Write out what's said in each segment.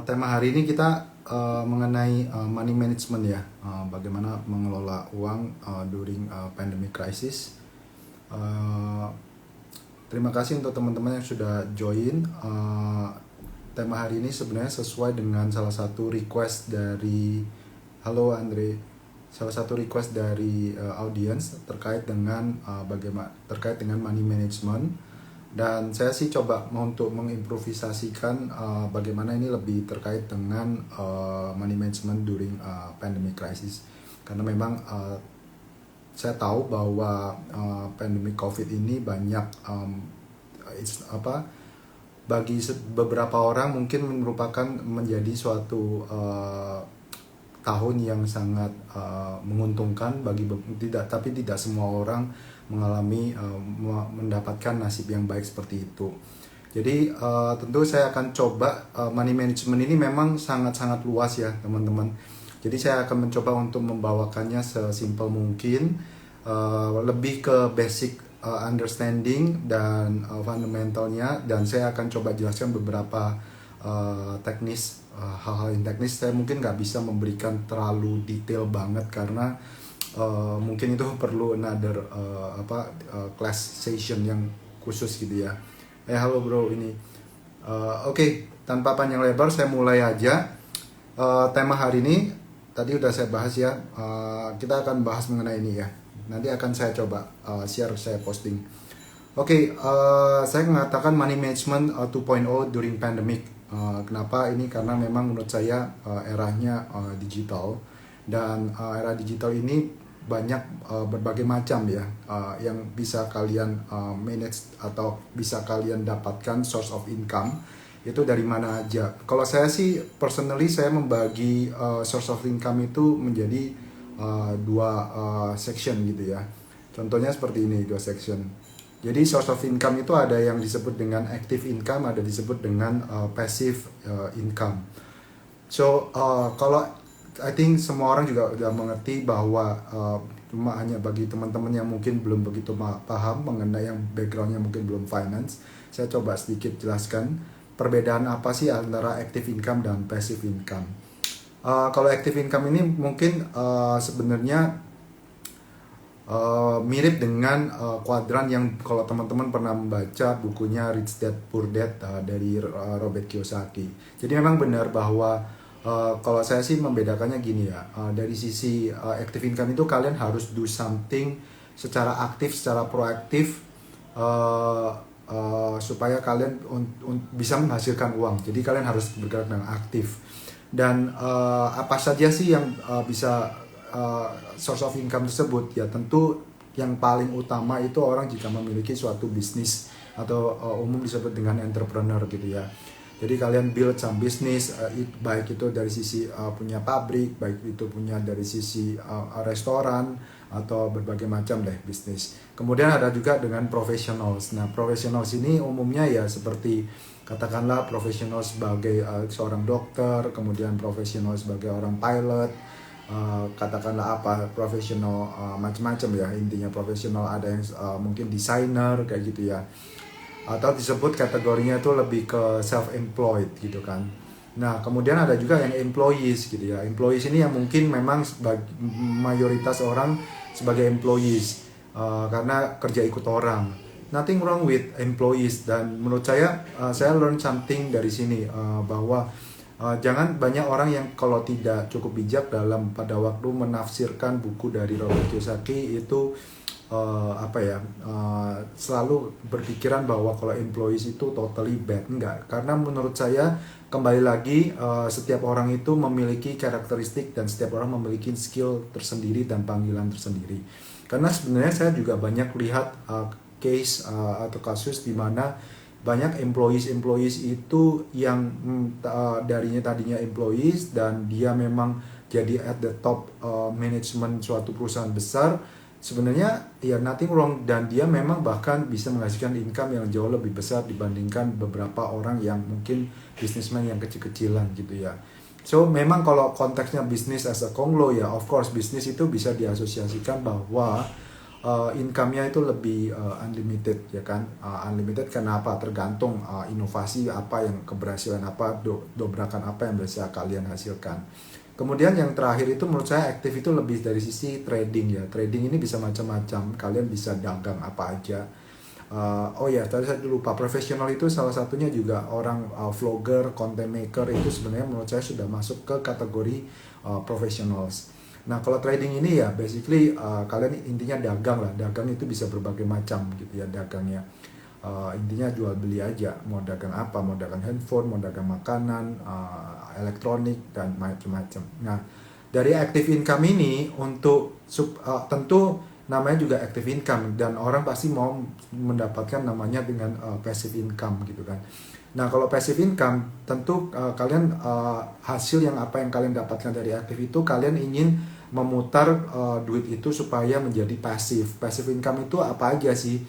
Tema hari ini kita mengenai money management ya, bagaimana mengelola uang during pandemic crisis. Uh, Terima kasih untuk teman-teman yang sudah join. Tema hari ini sebenarnya sesuai dengan salah satu request dari Halo Andre, salah satu request dari audience terkait dengan terkait dengan money management. Dan saya sih coba untuk mengimprovisasikan bagaimana ini lebih terkait dengan money management during pandemic crisis. Karena memang saya tahu bahwa pandemi COVID ini banyak bagi beberapa orang mungkin merupakan menjadi suatu tahun yang sangat menguntungkan tapi tidak semua orang mengalami mendapatkan nasib yang baik seperti itu. Jadi tentu saya akan coba money management ini memang sangat-sangat luas ya teman-teman. Jadi saya akan mencoba untuk membawakannya sesimpel mungkin, lebih ke basic understanding dan fundamentalnya, dan saya akan coba jelaskan beberapa teknis, hal-hal yang teknis. Saya mungkin nggak bisa memberikan terlalu detail banget karena mungkin itu perlu another class session yang khusus gitu ya. Halo bro ini. Oke, tanpa panjang lebar saya mulai aja. Tema hari ini tadi udah saya bahas ya. Kita akan bahas mengenai ini ya. Nanti akan saya coba share, saya posting. Oke, saya mengatakan money management 2.0 during pandemic. Kenapa ini? Karena memang menurut saya eranya digital, dan era digital ini banyak berbagai macam ya yang bisa kalian manage atau bisa kalian dapatkan source of income itu dari mana aja. Kalau saya sih personally saya membagi source of income itu menjadi dua section gitu ya. Contohnya seperti ini, dua section. Jadi source of income itu ada yang disebut dengan active income, ada disebut dengan passive income. So kalau I think semua orang juga udah mengerti bahwa cuma hanya bagi teman-teman yang mungkin belum begitu paham mengenai yang backgroundnya mungkin belum finance, saya coba sedikit jelaskan perbedaan apa sih antara active income dan passive income. Kalau active income ini mungkin sebenarnya mirip dengan kuadran yang kalau teman-teman pernah membaca bukunya Rich Dad Poor Dad dari Robert Kiyosaki. Jadi memang benar bahwa kalau saya sih membedakannya gini ya, dari sisi active income itu kalian harus do something secara aktif, secara proaktif supaya kalian bisa menghasilkan uang. Jadi kalian harus bergerak dengan aktif. Dan apa saja sih yang bisa source of income tersebut? Ya tentu yang paling utama itu orang jika memiliki suatu bisnis atau umum disebut dengan entrepreneur gitu ya. Jadi kalian build some business, baik itu dari sisi punya pabrik, baik itu punya dari sisi restoran atau berbagai macam deh bisnis. Kemudian ada juga dengan professionals. Nah, professionals ini umumnya ya seperti katakanlah profesional sebagai seorang dokter, kemudian profesional sebagai orang pilot, katakanlah profesional macam-macam ya, intinya profesional ada yang mungkin desainer kayak gitu ya, atau disebut kategorinya itu lebih ke self-employed gitu kan. Nah kemudian ada juga yang employees gitu ya. Employees ini yang mungkin memang mayoritas orang sebagai employees karena kerja ikut orang. Nothing wrong with employees, dan menurut saya learn something dari sini bahwa jangan banyak orang yang kalau tidak cukup bijak dalam pada waktu menafsirkan buku dari Robert Kiyosaki itu selalu berpikiran bahwa kalau employees itu totally bad. Enggak, karena menurut saya kembali lagi setiap orang itu memiliki karakteristik dan setiap orang memiliki skill tersendiri dan panggilan tersendiri. Karena sebenarnya saya juga banyak lihat case atau kasus di mana banyak employees itu yang tadinya employees dan dia memang jadi at the top management suatu perusahaan besar. Sebenarnya ya nothing wrong, dan dia memang bahkan bisa menghasilkan income yang jauh lebih besar dibandingkan beberapa orang yang mungkin businessman yang kecil-kecilan gitu ya. So memang kalau konteksnya bisnis as a konglo ya, of course bisnis itu bisa diasosiasikan bahwa income-nya itu lebih unlimited ya kan. Unlimited kenapa? Tergantung inovasi apa yang keberhasilan apa, dobrakan apa yang bisa kalian hasilkan. Kemudian yang terakhir itu menurut saya aktif itu lebih dari sisi trading ya. Trading ini bisa macam-macam, kalian bisa dagang apa aja. Oh ya, tadi saya lupa, profesional itu salah satunya juga orang vlogger, content maker itu sebenarnya menurut saya sudah masuk ke kategori professionals. Nah kalau trading ini ya basically kalian intinya dagang lah, dagang itu bisa berbagai macam gitu ya dagangnya. Intinya jual beli aja, mau dagang apa, mau dagang handphone, mau dagang makanan, elektronik dan macam-macam. Nah dari active income ini untuk tentu namanya juga active income dan orang pasti mau mendapatkan namanya dengan passive income gitu kan. Nah kalau passive income tentu kalian hasil yang apa yang kalian dapatkan dari active itu kalian ingin memutar duit itu supaya menjadi pasif. Passive income itu apa aja sih?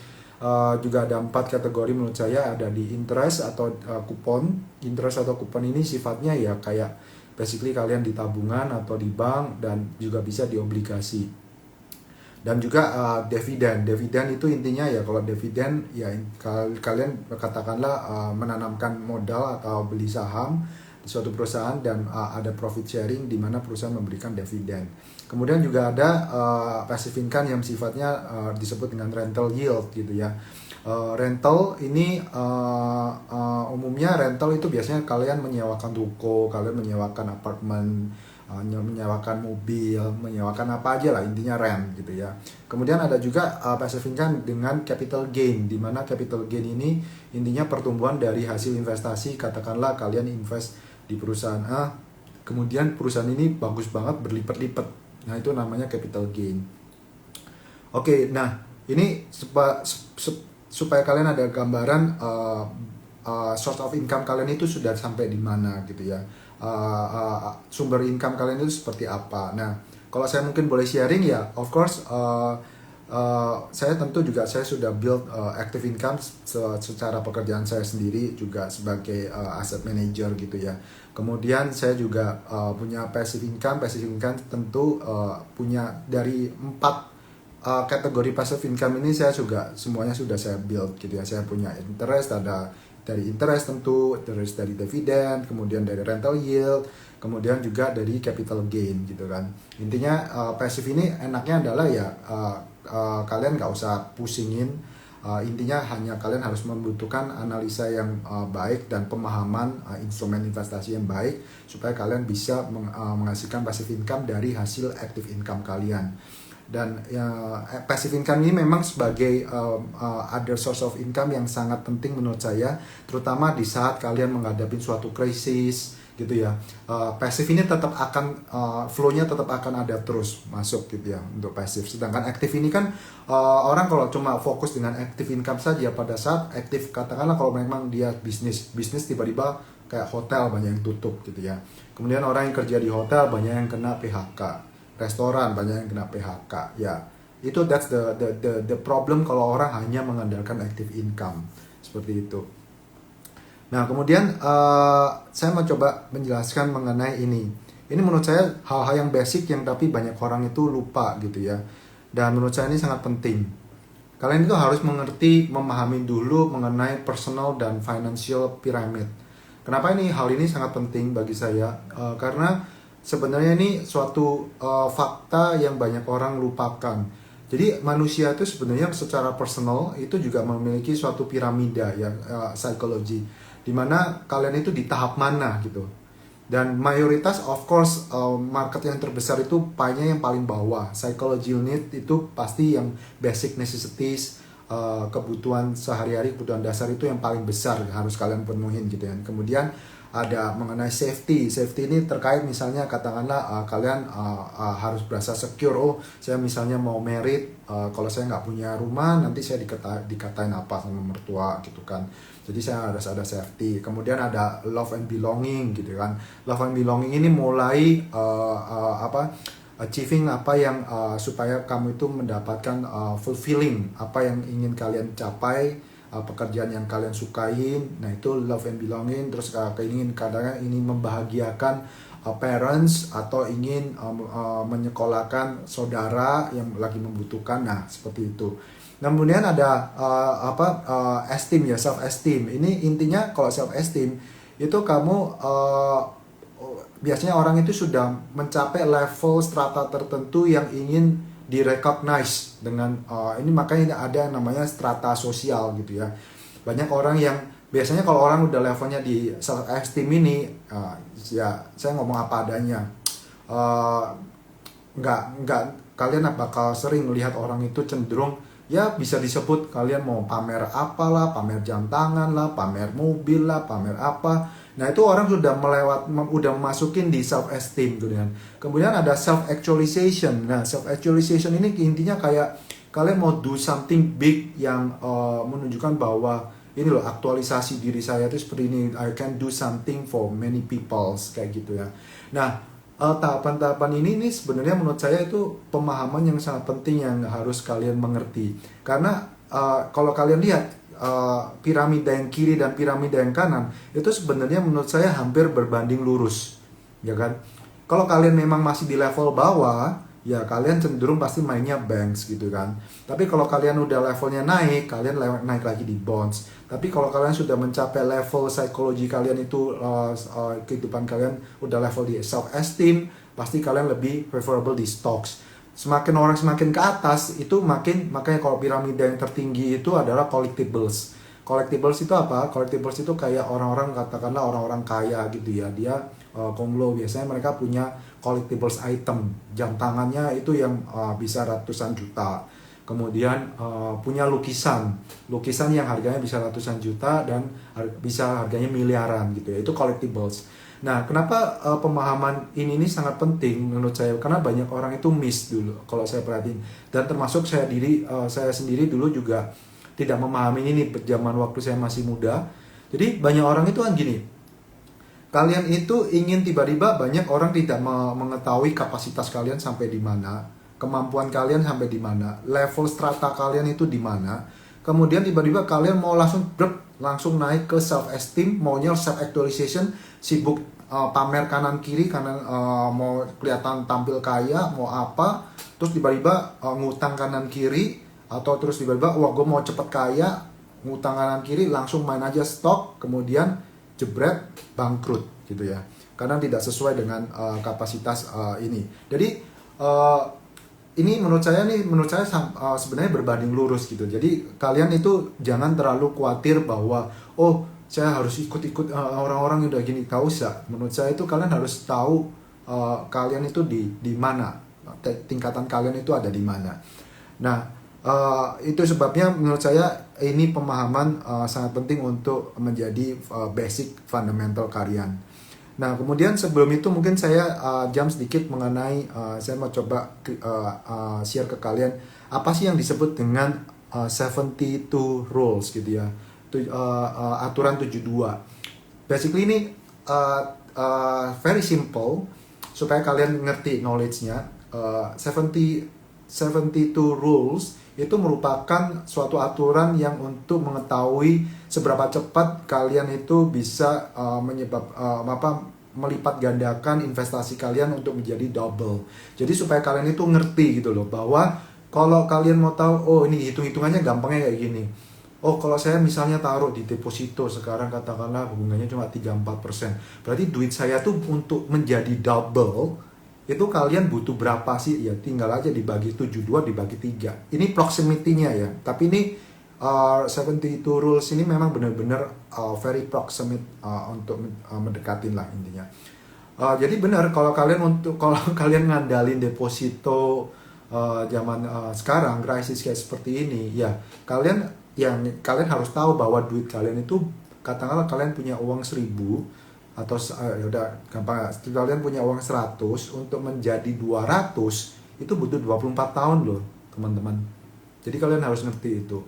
Juga ada 4 kategori menurut saya, ada di interest atau kupon. Interest atau kupon ini sifatnya ya kayak basically kalian di tabungan atau di bank dan juga bisa di obligasi. Dan juga dividen. Dividen itu intinya ya kalau dividen ya kalian katakanlah menanamkan modal atau beli saham di suatu perusahaan dan ada profit sharing di mana perusahaan memberikan dividen. Kemudian juga ada passive income yang sifatnya disebut dengan rental yield gitu ya. Rental ini umumnya rental itu biasanya kalian menyewakan ruko, kalian menyewakan apartemen, menyewakan mobil, menyewakan apa aja lah, intinya rent gitu ya. Kemudian ada juga passive income dengan capital gain, di mana capital gain ini intinya pertumbuhan dari hasil investasi. Katakanlah kalian invest di perusahaan A, kemudian perusahaan ini bagus banget berlipat-lipat, nah itu namanya capital gain. Oke, nah ini supaya kalian ada gambaran source of income kalian itu sudah sampai di mana gitu ya. Sumber income kalian itu seperti apa. Nah kalau saya mungkin boleh sharing ya, of course saya tentu juga saya sudah build active income secara pekerjaan saya sendiri juga sebagai asset manager gitu ya. Kemudian saya juga punya passive income. Passive income tentu punya dari 4 kategori passive income ini saya juga semuanya sudah saya build gitu ya. Saya punya interest, ada dari interest tentu, terus dari dividen, kemudian dari rental yield, kemudian juga dari capital gain gitu kan. Intinya passive ini enaknya adalah ya kalian nggak usah pusingin, intinya hanya kalian harus membutuhkan analisa yang baik dan pemahaman instrumen investasi yang baik supaya kalian bisa menghasilkan passive income dari hasil active income kalian. Dan passive income ini memang sebagai other source of income yang sangat penting menurut saya, terutama di saat kalian menghadapi suatu krisis gitu ya. Passive ini tetap akan flow-nya tetap akan ada terus masuk gitu ya untuk passive. Sedangkan active ini kan orang kalau cuma fokus dengan active income saja pada saat active, katakanlah kalau memang dia bisnis tiba-tiba kayak hotel banyak yang tutup gitu ya. Kemudian orang yang kerja di hotel banyak yang kena PHK. Restoran banyak yang kena PHK ya. Itu that's the problem kalau orang hanya mengandalkan active income seperti itu. Nah kemudian saya mau coba menjelaskan mengenai ini. Ini menurut saya hal-hal yang basic yang tapi banyak orang itu lupa gitu ya. Dan menurut saya ini sangat penting. Kalian itu harus mengerti, memahami dulu mengenai personal dan financial pyramid. Kenapa hal ini sangat penting bagi saya? Karena sebenarnya ini suatu fakta yang banyak orang lupakan. Jadi manusia itu sebenarnya secara personal itu juga memiliki suatu piramida ya, psikologi, dimana kalian itu di tahap mana gitu. Dan mayoritas of course market yang terbesar itu pie-nya yang paling bawah. Psychology need itu pasti yang basic necessities, kebutuhan sehari-hari, kebutuhan dasar itu yang paling besar harus kalian penuhin gitu ya. Kemudian ada mengenai safety ini terkait misalnya katakanlah kalian harus berasa secure. Oh saya misalnya mau married, kalau saya nggak punya rumah nanti saya dikatain apa sama mertua gitu kan. Jadi saya harus ada safety. Kemudian ada love and belonging gitu kan. Love and belonging ini mulai achieving apa yang supaya kamu itu mendapatkan fulfilling apa yang ingin kalian capai pekerjaan yang kalian sukain. Nah itu love and belonging. Terus ingin kadang ini membahagiakan parents atau ingin menyekolahkan saudara yang lagi membutuhkan. Nah seperti itu. Kemudian ada esteem ya, self esteem. Ini intinya kalau self esteem itu kamu biasanya orang itu sudah mencapai level strata tertentu yang ingin direcognize dengan ini, makanya ada yang namanya strata sosial gitu ya. Banyak orang yang biasanya kalau orang udah levelnya di self esteem ini ya saya ngomong apa adanya, nggak kalian bakal sering melihat orang itu cenderung ya bisa disebut kalian mau pamer apalah, pamer jam tangan lah, pamer mobil lah, pamer apa. Nah itu orang sudah udah masukin di self esteem gitu kan. Kemudian ada self actualization. Nah self actualization ini intinya kayak kalian mau do something big yang menunjukkan bahwa ini loh aktualisasi diri saya itu seperti ini. I can do something for many people kayak gitu ya. Nah tahapan-tahapan ini sebenarnya menurut saya itu pemahaman yang sangat penting yang harus kalian mengerti. Karena kalau kalian lihat piramida yang kiri dan piramida yang kanan itu sebenarnya menurut saya hampir berbanding lurus, ya kan? Kalau kalian memang masih di level bawah, ya kalian cenderung pasti mainnya banks gitu kan. Tapi kalau kalian udah levelnya naik, kalian naik lagi di bonds. Tapi kalau kalian sudah mencapai level psikologi kalian itu, kehidupan kalian udah level di self esteem, pasti kalian lebih favorable di stocks. Semakin orang semakin ke atas itu makanya kalau piramida yang tertinggi itu adalah collectibles. Collectibles itu apa? Collectibles itu kayak orang-orang, katakanlah orang-orang kaya gitu ya. Dia konglo biasanya mereka punya collectibles item. Jam tangannya itu yang bisa ratusan juta. Kemudian punya lukisan yang harganya bisa ratusan juta dan bisa harganya miliaran gitu ya. Itu collectibles. Nah, kenapa pemahaman ini sangat penting menurut saya? Karena banyak orang itu miss dulu kalau saya perhatiin. Dan termasuk saya sendiri dulu juga tidak memahami ini zaman waktu saya masih muda. Jadi banyak orang itu kan gini. Kalian itu ingin tiba-tiba banyak orang tidak mengetahui kapasitas kalian sampai di mana, kemampuan kalian sampai di mana, level strata kalian itu di mana. Kemudian tiba-tiba kalian mau langsung naik ke self esteem, maunya self actualization, sibuk pamer kanan kiri karena mau kelihatan tampil kaya, mau apa, terus tiba-tiba ngutang kanan kiri, atau terus tiba-tiba wah gue mau cepet kaya, ngutang kanan kiri, langsung main aja stok, kemudian jebret bangkrut gitu ya, karena tidak sesuai dengan kapasitas ini. Jadi ini menurut saya sebenarnya berbanding lurus gitu. Jadi kalian itu jangan terlalu khawatir bahwa saya harus ikut-ikut orang-orang yang udah gini. Gak usah. Menurut saya itu kalian harus tahu kalian itu di mana, tingkatan kalian itu ada di mana. Nah itu sebabnya menurut saya ini pemahaman sangat penting untuk menjadi basic fundamental kalian. Nah kemudian sebelum itu mungkin saya jam sedikit mengenai saya mau coba share ke kalian apa sih yang disebut dengan 72 rules gitu ya, aturan 72. Basically ini very simple supaya kalian ngerti knowledge-nya. 72 rules itu merupakan suatu aturan yang untuk mengetahui seberapa cepat kalian itu bisa melipat gandakan investasi kalian untuk menjadi double. Jadi supaya kalian itu ngerti gitu loh, bahwa kalau kalian mau tahu, ini hitung-hitungannya gampangnya kayak gini. Kalau saya misalnya taruh di deposito sekarang katakanlah bunganya cuma 3-4%. Berarti duit saya tuh untuk menjadi double itu kalian butuh berapa sih? Ya tinggal aja dibagi 72 dibagi 3. Ini proximity-nya ya. Tapi ini 72 rules ini memang benar-benar very proximate untuk mendekatin lah intinya. Jadi benar kalau kalian ngandalin deposito zaman sekarang krisis kayak seperti ini ya, kalian harus tahu bahwa duit kalian itu katakanlah kalian punya uang 1.000 atau udah gampang, kalian punya uang 100 untuk menjadi 200 itu butuh 24 tahun loh teman-teman. Jadi kalian harus ngerti itu.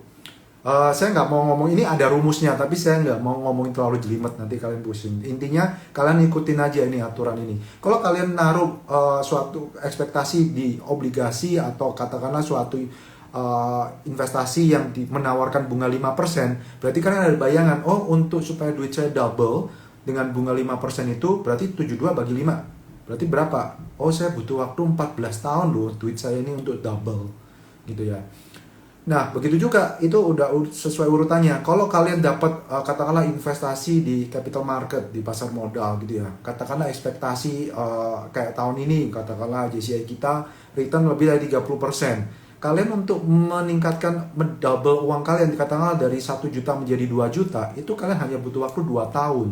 Saya nggak mau ngomong ini ada rumusnya, tapi saya nggak mau ngomongin terlalu jelimet, nanti kalian pusing. Intinya kalian ikutin aja ini aturan ini. Kalau kalian naruh suatu ekspektasi di obligasi atau katakanlah suatu investasi yang menawarkan bunga 5%, berarti kalian ada bayangan, oh untuk supaya duit saya double dengan bunga 5% itu berarti 72 bagi 5. Berarti berapa? Oh saya butuh waktu 14 tahun loh duit saya ini untuk double gitu ya. Nah, begitu juga itu udah sesuai urutannya. Kalau kalian dapat katakanlah investasi di capital market, di pasar modal gitu ya. Katakanlah ekspektasi kayak tahun ini, katakanlah JCI kita return lebih dari 30%. Kalian untuk meningkatkan double uang kalian katakanlah dari 1 juta menjadi 2 juta, itu kalian hanya butuh waktu 2 tahun.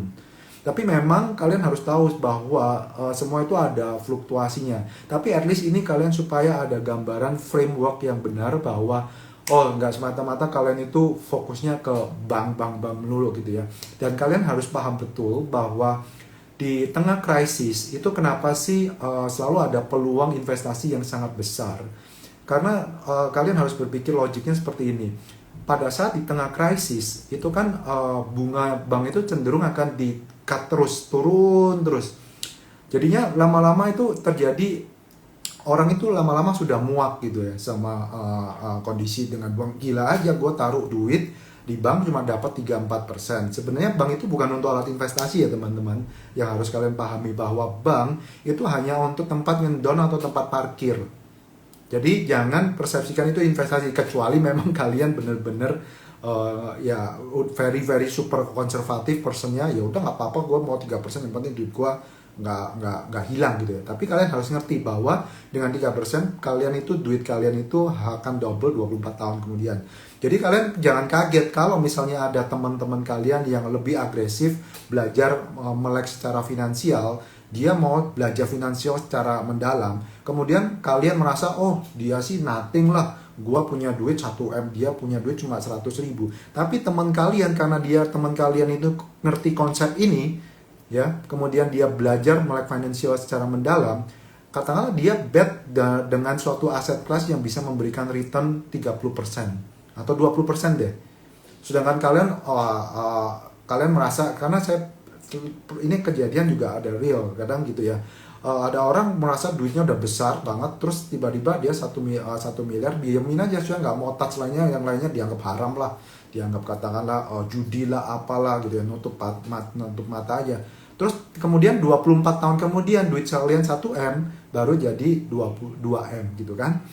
Tapi memang kalian harus tahu bahwa semua itu ada fluktuasinya. Tapi at least ini kalian supaya ada gambaran framework yang benar bahwa oh nggak semata-mata kalian itu fokusnya ke bank melulu gitu ya. Dan kalian harus paham betul bahwa di tengah krisis itu kenapa sih selalu ada peluang investasi yang sangat besar. Karena kalian harus berpikir logiknya seperti ini. Pada saat di tengah krisis itu kan bunga bank itu cenderung akan di-cut terus, turun terus. Jadinya lama-lama itu terjadi, orang itu lama-lama sudah muak gitu ya sama kondisi dengan bank. Gila aja gue taruh duit di bank cuma dapat 3-4%. Sebenarnya bank itu bukan untuk alat investasi ya teman-teman. Yang harus kalian pahami bahwa bank itu hanya untuk tempat ngendon atau tempat parkir. Jadi jangan persepsikan itu investasi, kecuali memang kalian bener-bener ya very super konservatif personnya. Ya udah nggak apa-apa, gue mau 3%, yang penting duit gue nggak hilang gitu ya. Tapi kalian harus ngerti bahwa dengan 3% kalian itu, duit kalian itu akan double 24 tahun kemudian. Jadi kalian jangan kaget kalau misalnya ada teman-teman kalian yang lebih agresif belajar melek secara finansial. Dia mau belajar finansial secara mendalam, kemudian kalian merasa oh dia sih nothing lah, gua punya duit 1M, dia punya duit cuma 100.000. Tapi teman kalian, karena dia teman kalian itu ngerti konsep ini ya, kemudian dia belajar melek finansial secara mendalam, katakanlah dia bet dengan suatu aset kelas yang bisa memberikan return 30% atau 20% deh. Sedangkan kalian kalian merasa, karena ini kejadian juga ada real kadang gitu ya, ada orang merasa duitnya udah besar banget, terus tiba-tiba dia 1 miliar diamin aja, sudah nggak mau touch lainnya, yang lainnya dianggap haram lah, dianggap katakanlah judi lah apalah gitu ya, nutup mata aja. Terus kemudian 24 tahun kemudian duit kalian 1M baru jadi 2M gitu kan,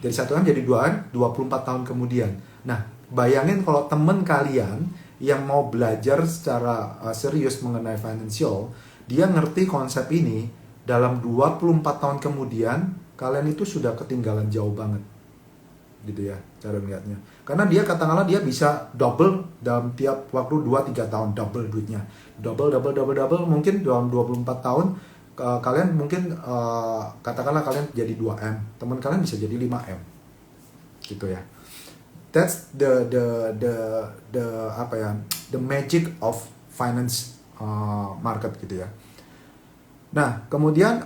dari 1M jadi 2M 24 tahun kemudian. Nah bayangin kalau temen kalian yang mau belajar secara serius mengenai financial, dia ngerti konsep ini, dalam 24 tahun kemudian kalian itu sudah ketinggalan jauh banget gitu ya cara melihatnya. Karena dia katakanlah dia bisa double dalam tiap waktu 2-3 tahun, double duitnya, double mungkin dalam 24 tahun kalian mungkin katakanlah kalian jadi 2M, teman kalian bisa jadi 5M gitu ya. That's the apa ya, the magic of finance market gitu ya. Nah kemudian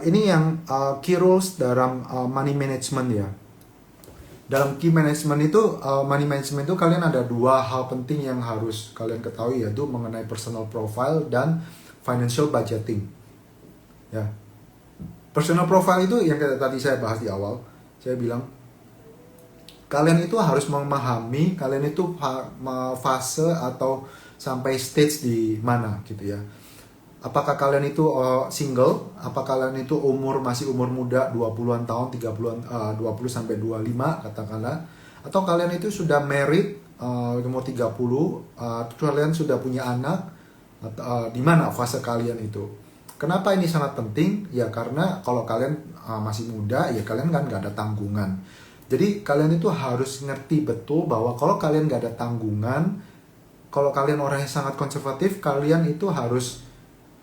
ini yang key rules dalam money management ya. Dalam key management itu money management itu kalian ada 2 hal penting yang harus kalian ketahui, yaitu mengenai personal profile dan financial budgeting. Ya, personal profile itu yang tadi saya bahas di awal, saya bilang kalian itu harus memahami kalian itu fase atau sampai stage di mana gitu ya. Apakah kalian itu single, apakah kalian itu masih umur muda 20-an tahun, 30-an 20 sampai 25 katakanlah, atau kalian itu sudah married umur 30, kalian sudah punya anak, di mana fase kalian itu. Kenapa ini sangat penting? Ya karena kalau kalian masih muda ya kalian kan nggak ada tanggungan. Jadi kalian itu harus ngerti betul bahwa kalau kalian gak ada tanggungan, kalau kalian orang yang sangat konservatif, kalian itu harus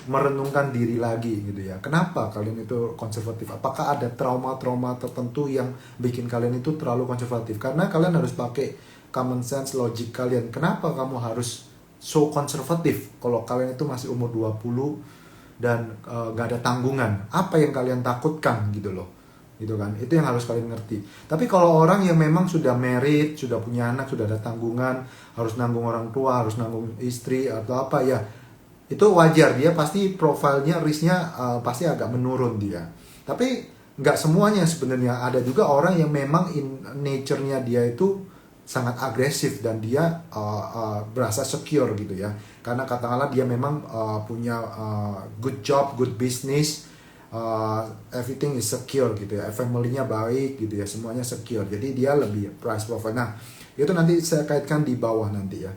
merenungkan diri lagi gitu ya. Kenapa kalian itu konservatif? Apakah ada trauma-trauma tertentu yang bikin kalian itu terlalu konservatif? Karena kalian harus pakai common sense, logik kalian. Kenapa kamu harus so konservatif kalau kalian itu masih umur 20 dan gak ada tanggungan? Apa yang kalian takutkan gitu loh, gitu kan. Itu yang harus kalian ngerti. Tapi kalau orang yang memang sudah married, sudah punya anak, sudah ada tanggungan, harus nanggung orang tua, harus nanggung istri atau apa ya, itu wajar, dia pasti profilnya, risknya pasti agak menurun dia. Tapi nggak semuanya sebenarnya, ada juga orang yang memang in nature-nya dia itu sangat agresif dan dia berasa secure gitu ya, karena katakanlah dia memang punya good job, good business, everything is secure gitu ya, family-nya baik gitu ya, semuanya secure, jadi dia lebih price profile. Nah itu nanti saya kaitkan di bawah nanti ya.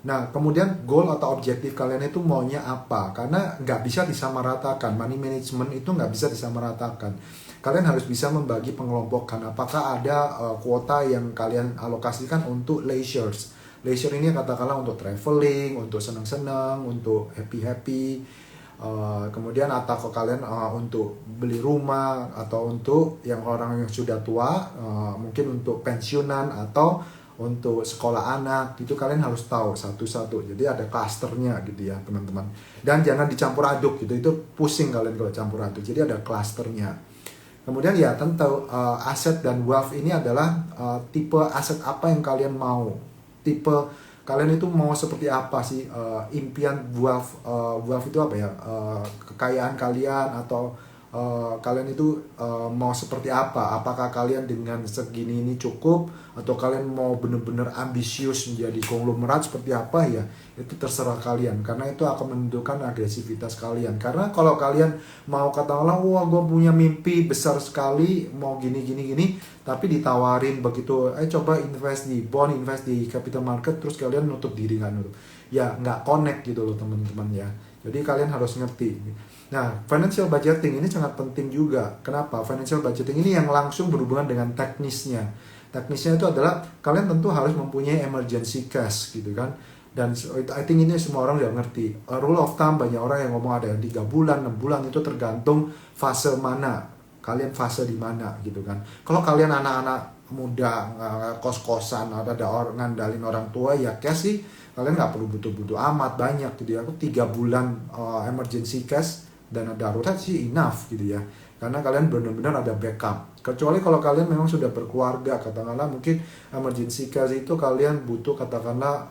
Nah, kemudian goal atau objektif kalian itu maunya apa? Karena nggak bisa disamaratakan. Money management itu nggak bisa disamaratakan. Kalian harus bisa membagi pengelompokan. Apakah ada kuota yang kalian alokasikan untuk leisure? Leisure ini katakanlah untuk traveling, untuk senang-senang, untuk happy-happy. Kemudian atau kalian untuk beli rumah, atau untuk yang orang yang sudah tua, mungkin untuk pensiunan atau untuk sekolah anak. Itu kalian harus tahu satu-satu, jadi ada klasternya gitu ya teman-teman, dan jangan dicampur aduk gitu, itu pusing kalian kalau campur aduk, jadi ada klasternya. Kemudian ya tentu aset dan wealth ini adalah tipe aset apa yang kalian mau, tipe kalian itu mau seperti apa sih, impian wealth itu apa ya, kekayaan kalian, atau kalian itu mau seperti apa, apakah kalian dengan segini ini cukup, atau kalian mau benar-benar ambisius menjadi konglomerat seperti apa ya, itu terserah kalian, karena itu akan menentukan agresivitas kalian. Karena kalau kalian mau katakanlah, wah gue punya mimpi besar sekali, mau gini, tapi ditawarin begitu, coba invest di bond, invest di capital market, terus kalian nutup diri, nggak nutup, ya nggak connect gitu loh teman-teman ya. Jadi kalian harus ngerti. Nah, financial budgeting ini sangat penting juga. Kenapa? Financial budgeting ini yang langsung berhubungan dengan teknisnya. Teknisnya itu adalah kalian tentu harus mempunyai emergency cash gitu kan. Dan I think ini semua orang udah ngerti. Rule of thumb, banyak orang yang ngomong ada yang 3 bulan, 6 bulan, itu tergantung fase mana. Kalian fase di mana gitu kan. Kalau kalian anak-anak muda, kos-kosan, ada orang ngandalin orang tua, ya cash sih kalian nggak perlu butuh-butuh amat banyak gitu ya. Aku 3 bulan emergency cash dana darurat sih enough gitu ya, karena kalian benar-benar ada backup. Kecuali kalau kalian memang sudah berkeluarga, katakanlah mungkin emergency cash itu kalian butuh katakanlah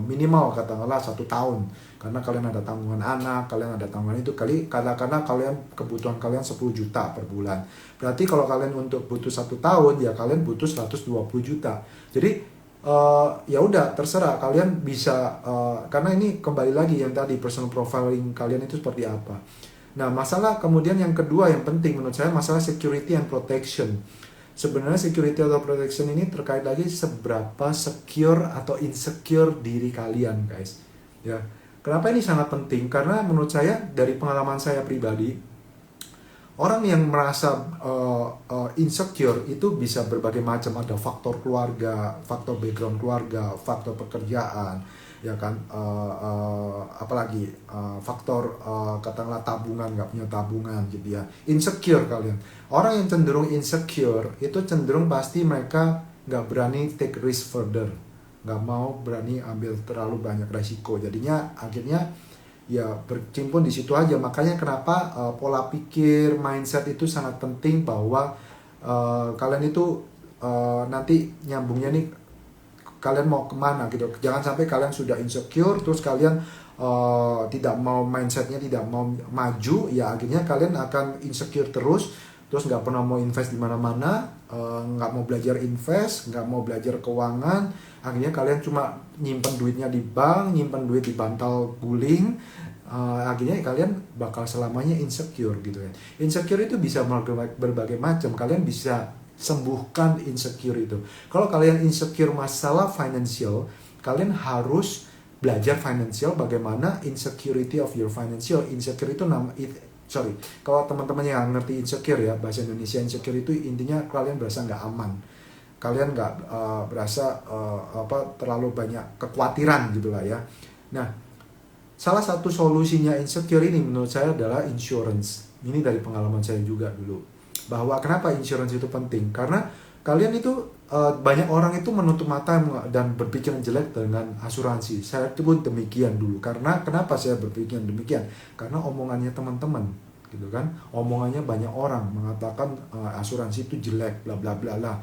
minimal katakanlah 1 tahun, karena kalian ada tanggungan anak, kalian ada tanggungan itu katakanlah kalian kebutuhan kalian 10 juta per bulan. Berarti kalau kalian untuk butuh 1 tahun ya kalian butuh 120 juta. Jadi ya udah terserah kalian bisa, karena ini kembali lagi yang tadi personal profiling kalian itu seperti apa. Nah, masalah kemudian yang kedua yang penting menurut saya, masalah security and protection. Sebenarnya security atau protection ini terkait lagi seberapa secure atau insecure diri kalian, guys. Ya. Kenapa ini sangat penting? Karena menurut saya dari pengalaman saya pribadi, orang yang merasa insecure itu bisa berbagai macam, ada faktor keluarga, faktor background keluarga, faktor pekerjaan, ya kan, apalagi faktor katakanlah tabungan, nggak punya tabungan gitu ya, insecure kalian. Orang yang cenderung insecure itu cenderung pasti mereka nggak berani take risk further, nggak mau berani ambil terlalu banyak resiko, jadinya akhirnya ya bercimpun di situ aja. Makanya kenapa pola pikir, mindset itu sangat penting, bahwa kalian itu nanti nyambungnya nih, kalian mau kemana gitu. Jangan sampai kalian sudah insecure terus kalian tidak mau, mindsetnya tidak mau maju, ya akhirnya kalian akan insecure terus nggak pernah mau invest di mana-mana, nggak mau belajar invest, nggak mau belajar keuangan, akhirnya kalian cuma nyimpen duitnya di bank, nyimpen duit di bantal guling, akhirnya kalian bakal selamanya insecure gitu ya. Insecure itu bisa berbagai macam, kalian bisa sembuhkan insecure itu. Kalau kalian insecure masalah financial, kalian harus belajar financial, bagaimana insecurity of your financial. Insecure itu kalau teman-teman yang ngerti insecure ya, bahasa Indonesia insecure itu intinya kalian berasa nggak aman, kalian nggak berasa terlalu banyak kekhawatiran gitulah ya. Nah, salah satu solusinya insecure ini menurut saya adalah insurance. Ini dari pengalaman saya juga dulu, bahwa kenapa insurance itu penting, karena kalian itu banyak orang itu menutup mata dan berpikiran jelek dengan asuransi. Saya pun demikian dulu. Karena kenapa saya berpikiran demikian? Karena omongannya teman-teman gitu kan, omongannya banyak orang mengatakan asuransi itu jelek, bla bla bla lah.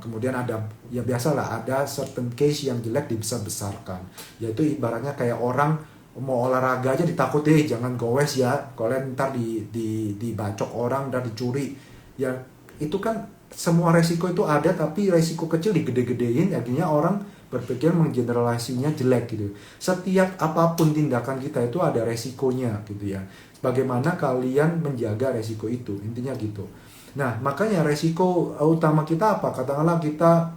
Kemudian ada, ya biasalah, ada certain case yang jelek dibesar-besarkan, yaitu ibaratnya kayak orang mau olahraga aja ditakut, jangan gowes ya, kalian ntar dibacok orang dan dicuri. Ya itu kan semua resiko itu ada, tapi resiko kecil digede-gedein, akhirnya orang berpikir menggeneralisasinya jelek gitu. Setiap apapun tindakan kita itu ada resikonya gitu ya. Bagaimana kalian menjaga resiko itu, intinya gitu. Nah makanya resiko utama kita apa? Katakanlah kita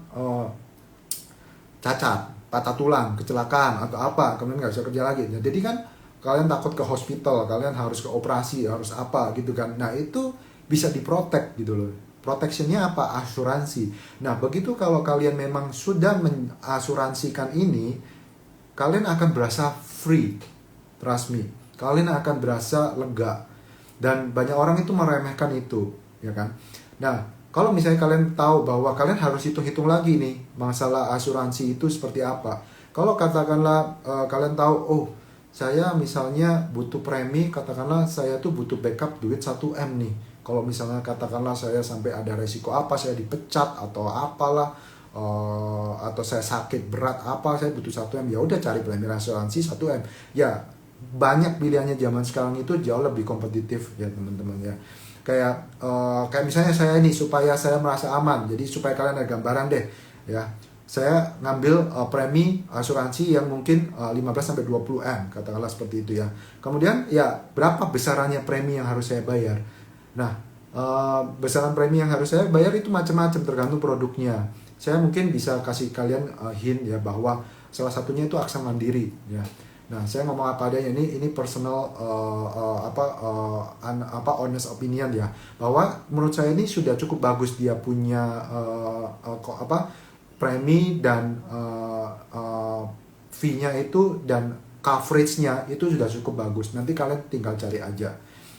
cacat, patah tulang, kecelakaan atau apa, kemudian nggak bisa kerja lagi. Nah, jadi kan kalian takut ke hospital, kalian harus ke operasi, harus apa gitu kan. Nah itu bisa diprotek gitu loh. Protectionnya apa? Asuransi. Nah begitu kalau kalian memang sudah mengasuransikan ini, kalian akan berasa free, trust me. Kalian akan berasa lega. Dan banyak orang itu meremehkan itu, ya kan. Nah kalau misalnya kalian tahu bahwa kalian harus hitung-hitung lagi nih masalah asuransi itu seperti apa. Kalau katakanlah kalian tahu, oh saya misalnya butuh premi, katakanlah saya tuh butuh backup duit 1M nih. Kalau misalnya katakanlah saya sampai ada resiko apa, saya dipecat atau apalah, atau saya sakit berat apa, saya butuh 1M, ya udah cari premi asuransi 1M. Ya banyak pilihannya zaman sekarang itu jauh lebih kompetitif ya teman-teman ya. Kayak misalnya saya ini supaya saya merasa aman, jadi supaya kalian ada gambaran deh ya. Saya ngambil premi asuransi yang mungkin 15-20M, katakanlah seperti itu ya. Kemudian ya berapa besarannya premi yang harus saya bayar. Nah, besaran premi yang harus saya bayar itu macam-macam tergantung produknya. Saya mungkin bisa kasih kalian hint ya bahwa salah satunya itu Aksa Mandiri ya. Nah, saya ngomong apa adanya, ini personal honest opinion ya, bahwa menurut saya ini sudah cukup bagus dia punya premi dan fee-nya itu dan coverage-nya itu sudah cukup bagus. Nanti kalian tinggal cari aja.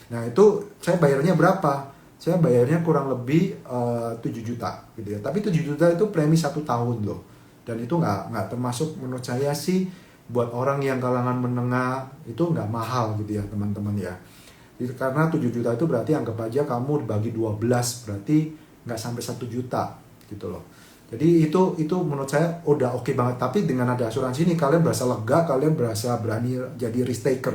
Nah, itu saya bayarnya berapa? Saya bayarnya kurang lebih 7 juta gitu ya. Tapi 7 juta itu premi 1 tahun loh. Dan itu nggak termasuk menurut saya sih buat orang yang kalangan menengah itu nggak mahal gitu ya teman-teman ya. Jadi, karena 7 juta itu berarti anggap aja kamu bagi 12 berarti nggak sampai 1 juta gitu loh. Jadi itu menurut saya udah oke banget. Tapi dengan ada asuransi ini kalian berasa lega, kalian berasa berani jadi risk taker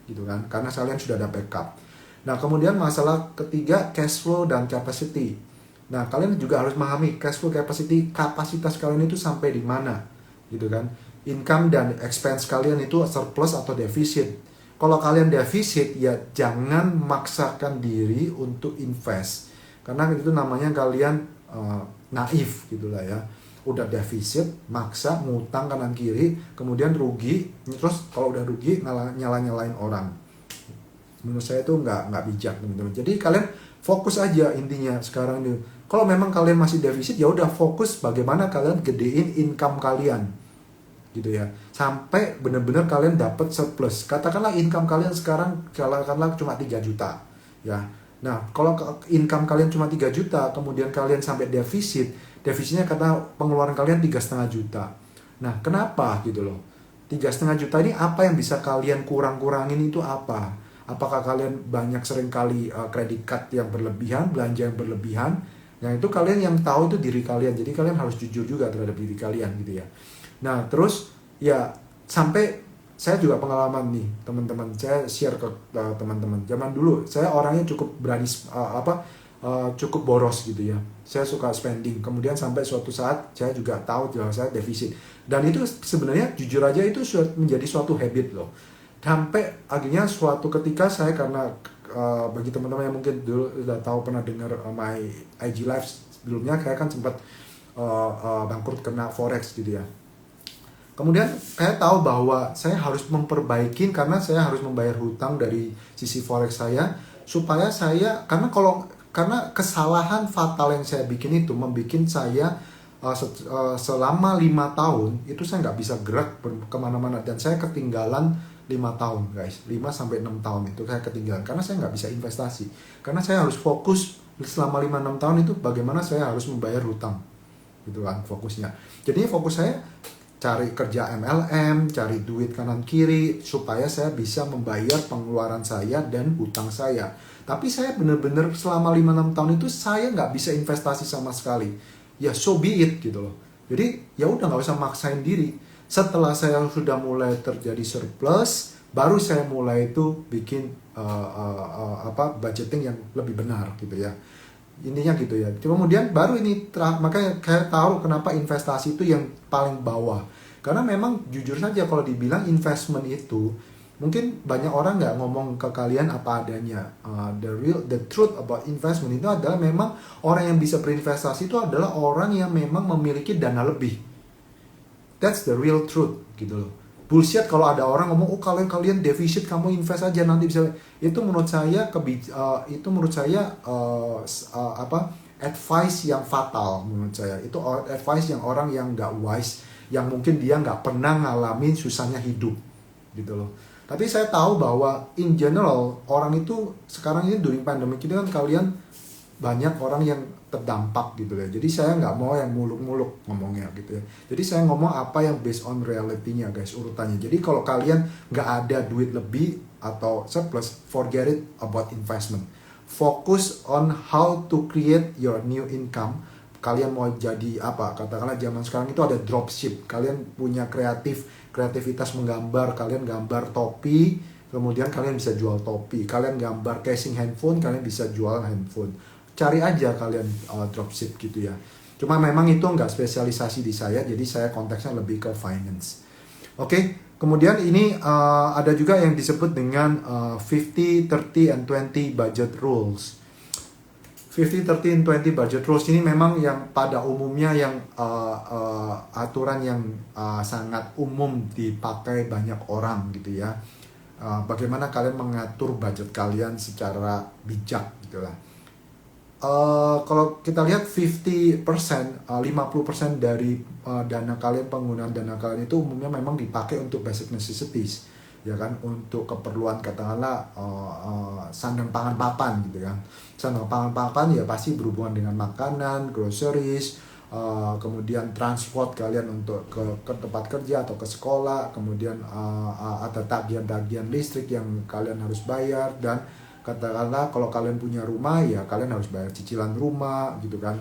gitu kan. Karena kalian sudah ada backup. Nah kemudian masalah ketiga, cash flow dan capacity. Nah kalian juga harus memahami cash flow capacity, kapasitas kalian itu sampai di mana gitu kan. Income dan expense kalian itu surplus atau defisit. Kalau kalian defisit ya jangan memaksakan diri untuk invest. Karena itu namanya kalian naif gitulah ya. Udah defisit, maksa ngutang kanan kiri, kemudian rugi, terus kalau udah rugi nyala-nyalain orang. Menurut saya itu nggak bijak teman-teman. Jadi kalian fokus aja intinya sekarang nih. Kalau memang kalian masih defisit ya udah fokus bagaimana kalian gedein income kalian gitu ya, sampai benar-benar kalian dapat surplus. Katakanlah income kalian sekarang katakanlah cuma 3 juta ya. Nah kalau income kalian cuma 3 juta kemudian kalian sampai defisitnya karena pengeluaran kalian 3,5 juta. Nah kenapa gitu loh, 3,5 juta ini apa yang bisa kalian kurang-kurangin itu apa? Apakah kalian banyak seringkali credit card yang berlebihan, belanja yang berlebihan? Yang itu kalian yang tahu itu diri kalian. Jadi kalian harus jujur juga terhadap diri kalian gitu ya. Nah terus ya sampai saya juga pengalaman nih teman-teman, saya share ke teman-teman. Zaman dulu saya orangnya cukup berani cukup boros gitu ya. Saya suka spending. Kemudian sampai suatu saat saya juga tahu bahwa saya defisit. Dan itu sebenarnya jujur aja itu menjadi suatu habit loh. Sampai akhirnya suatu ketika saya karena bagi teman-teman yang mungkin dulu sudah tahu pernah dengar my IG live sebelumnya, saya kan sempat bangkrut kena forex gitu ya. Kemudian saya tahu bahwa saya harus memperbaiki karena saya harus membayar hutang dari sisi forex saya supaya saya karena kesalahan fatal yang saya bikin itu membuat saya selama 5 tahun itu saya nggak bisa gerak kemana-mana dan saya ketinggalan 5 tahun guys, 5-6 tahun itu saya ketinggalan karena saya nggak bisa investasi, karena saya harus fokus selama 5-6 tahun itu bagaimana saya harus membayar hutang gitu kan fokusnya. Jadi fokus saya cari kerja MLM, cari duit kanan kiri supaya saya bisa membayar pengeluaran saya dan hutang saya. Tapi saya benar-benar selama 5-6 tahun itu saya nggak bisa investasi sama sekali. Ya so be it gitu loh. Jadi ya udah nggak usah maksain diri. Setelah saya sudah mulai terjadi surplus, baru saya mulai itu bikin budgeting yang lebih benar gitu ya. Intinya gitu ya. Kemudian baru ini makanya saya tahu kenapa investasi itu yang paling bawah. Karena memang jujur saja kalau dibilang investment itu, mungkin banyak orang nggak ngomong ke kalian apa adanya. The truth about investment itu adalah memang orang yang bisa berinvestasi itu adalah orang yang memang memiliki dana lebih. That's the real truth gitu loh. Bullshit kalau ada orang ngomong, oh kalian defisit, kamu invest aja nanti bisa. Itu menurut saya advice yang fatal menurut saya. Itu advice yang orang yang nggak wise, yang mungkin dia nggak pernah ngalamin susahnya hidup gitu loh. Tapi saya tahu bahwa in general orang itu sekarang ini during pandemic ini kan kalian banyak orang yang terdampak gitu ya. Jadi saya nggak mau yang muluk-muluk ngomongnya gitu ya. Jadi saya ngomong apa yang based on reality-nya guys, urutannya. Jadi kalau kalian nggak ada duit lebih atau surplus, forget it about investment. Focus on how to create your new income. Kalian mau jadi apa? Katakanlah zaman sekarang itu ada dropship. Kalian punya kreativitas menggambar, kalian gambar topi, kemudian kalian bisa jual topi. Kalian gambar casing handphone, kalian bisa jual handphone. Cari aja kalian dropship gitu ya. Cuma memang itu nggak spesialisasi di saya, jadi saya konteksnya lebih ke finance. Oke, kemudian ini ada juga yang disebut dengan 50, 30, and 20 budget rules. 50, 30, and 20 budget rules ini memang yang pada umumnya yang aturan yang sangat umum dipakai banyak orang gitu ya. Bagaimana kalian mengatur budget kalian secara bijak gitu lah. Kalau kita lihat 50%, 50% dari dana kalian, penggunaan dana kalian itu umumnya memang dipakai untuk basic necessities, ya kan, untuk keperluan katakanlah sandang pangan papan gitu kan. Sandang pangan papan ya pasti berhubungan dengan makanan, groceries, kemudian transport kalian untuk ke tempat kerja atau ke sekolah, kemudian ada tagihan-tagihan listrik yang kalian harus bayar, dan katakanlah kalau kalian punya rumah ya kalian harus bayar cicilan rumah gitu kan,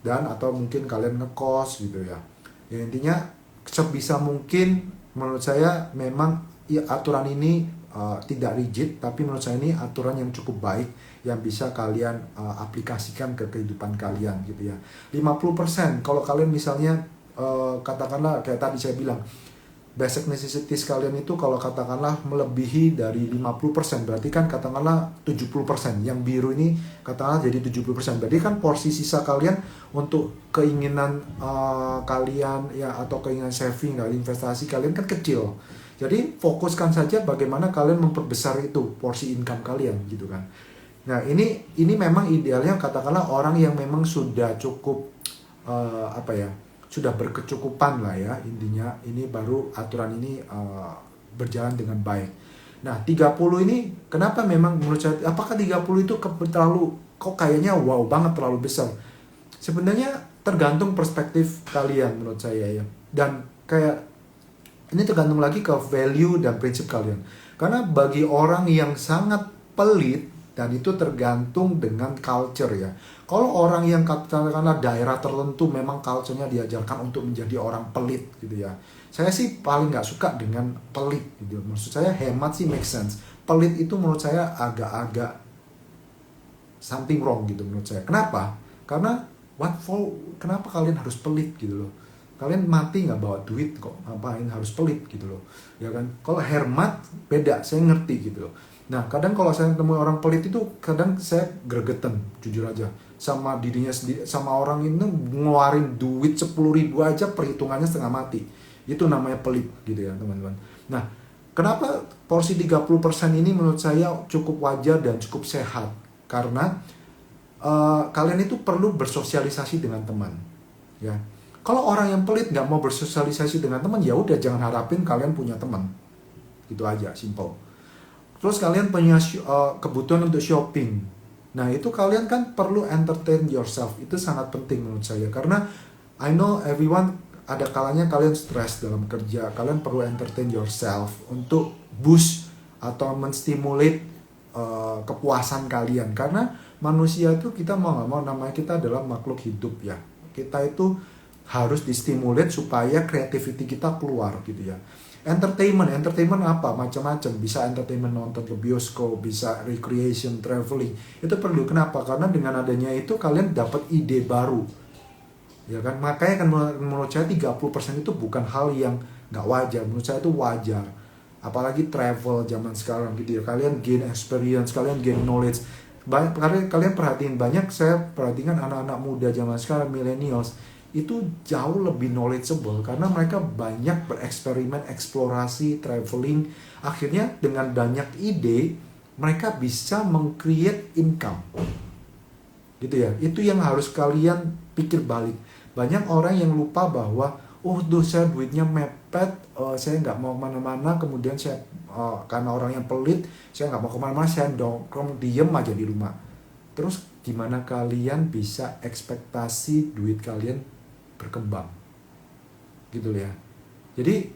dan atau mungkin kalian ngekos gitu ya. Ya intinya sebisa mungkin menurut saya memang ya, aturan ini tidak rigid, tapi menurut saya ini aturan yang cukup baik yang bisa kalian aplikasikan ke kehidupan kalian gitu ya. 50% kalau kalian misalnya katakanlah kayak tadi saya bilang, basic necessities kalian itu kalau katakanlah melebihi dari 50%, berarti kan katakanlah 70%. Yang biru ini katakanlah jadi 70%. Berarti kan porsi sisa kalian untuk keinginan kalian ya, atau keinginan saving dan investasi kalian kan kecil. Jadi fokuskan saja bagaimana kalian memperbesar itu porsi income kalian gitu kan. Nah, ini memang idealnya katakanlah orang yang memang sudah cukup sudah berkecukupan lah ya, intinya ini baru aturan ini berjalan dengan baik. Nah 30 ini kenapa memang menurut saya, apakah 30 itu terlalu kok kayaknya wow banget, terlalu besar? Sebenarnya tergantung perspektif kalian menurut saya ya, dan kayak ini tergantung lagi ke value dan prinsip kalian. Karena bagi orang yang sangat pelit, dan itu tergantung dengan culture ya. Kalau orang yang katakanlah daerah tertentu memang culture-nya diajarkan untuk menjadi orang pelit gitu ya. Saya sih paling nggak suka dengan pelit gitu. Maksud saya hemat sih make sense. Pelit itu menurut saya agak-agak something wrong gitu menurut saya. Kenapa? Karena kenapa kalian harus pelit gitu loh. Kalian mati nggak bawa duit kok, ngapain harus pelit gitu loh. Ya kan? Kalau hemat beda, saya ngerti gitu loh. Nah, kadang kalau saya ketemu orang pelit itu kadang saya gregetan, jujur aja. Sama dirinya sendiri, sama orang ini ngeluarin duit 10.000 aja perhitungannya setengah mati. Itu namanya pelit gitu ya teman-teman. Nah, kenapa porsi 30% ini menurut saya cukup wajar dan cukup sehat? Karena kalian itu perlu bersosialisasi dengan teman ya. Kalau orang yang pelit nggak mau bersosialisasi dengan teman, ya udah jangan harapin kalian punya teman. Gitu aja, simple. Terus kalian punya kebutuhan untuk shopping. Nah itu kalian kan perlu entertain yourself. Itu sangat penting menurut saya. Karena I know everyone ada kalanya kalian stres dalam kerja. Kalian perlu entertain yourself untuk boost atau menstimulate kepuasan kalian. Karena manusia itu kita mau nggak mau, namanya kita adalah makhluk hidup ya. Kita itu harus distimulate supaya creativity kita keluar gitu ya. Entertainment apa? Macam-macam. Bisa entertainment, nonton ke bioskop, bisa recreation, traveling. Itu perlu. Kenapa? Karena dengan adanya itu kalian dapat ide baru. Ya kan? Makanya kan menurut saya 30% itu bukan hal yang nggak wajar. Menurut saya itu wajar. Apalagi travel zaman sekarang gitu ya. Kalian gain experience, kalian gain knowledge. Kalian perhatiin, banyak saya perhatikan anak-anak muda zaman sekarang, millennials, itu jauh lebih knowledgeable karena mereka banyak bereksperimen, eksplorasi, traveling. Akhirnya dengan banyak ide mereka bisa meng-create income, gitu ya. Itu yang harus kalian pikir balik. Banyak orang yang lupa bahwa tuh saya duitnya mepet, saya nggak mau kemana-mana, kemudian saya karena orang yang pelit, saya nggak mau kemana-mana, saya dongkrong diem aja di rumah. Terus gimana kalian bisa ekspektasi duit kalian berkembang, gitu ya. Jadi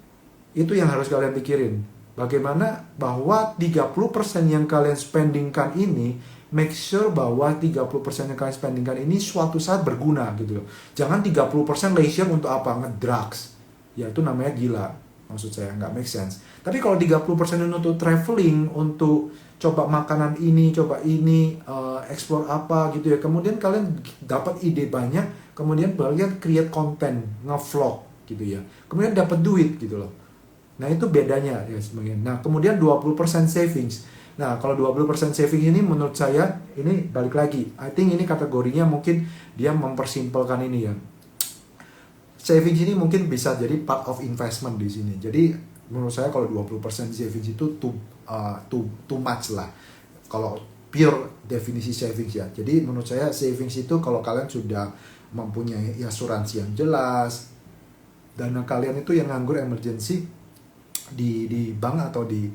itu yang harus kalian pikirin. Bagaimana bahwa 30% yang kalian spendingkan ini, make sure bahwa 30% yang kalian spendingkan ini suatu saat berguna gitu loh. Jangan 30% leisure untuk apa? Ngedrugs. Ya itu namanya gila. Maksud saya nggak make sense. Tapi kalau 30% untuk traveling, untuk coba makanan ini, coba ini, explore apa gitu ya. Kemudian kalian dapat ide banyak, kemudian kalian create konten, nge-vlog gitu ya. Kemudian dapat duit gitu loh. Nah, itu bedanya ya sebenarnya. Nah, kemudian 20% savings. Nah, kalau 20% savings ini menurut saya ini balik lagi. I think ini kategorinya mungkin dia mempersimpelkan ini ya. Savings ini mungkin bisa jadi part of investment di sini. Jadi menurut saya kalau 20% savings itu too much lah. Kalau pure definisi savings ya. Jadi menurut saya savings itu kalau kalian sudah mempunyai asuransi yang jelas, dana kalian itu yang nganggur emergency di bank atau di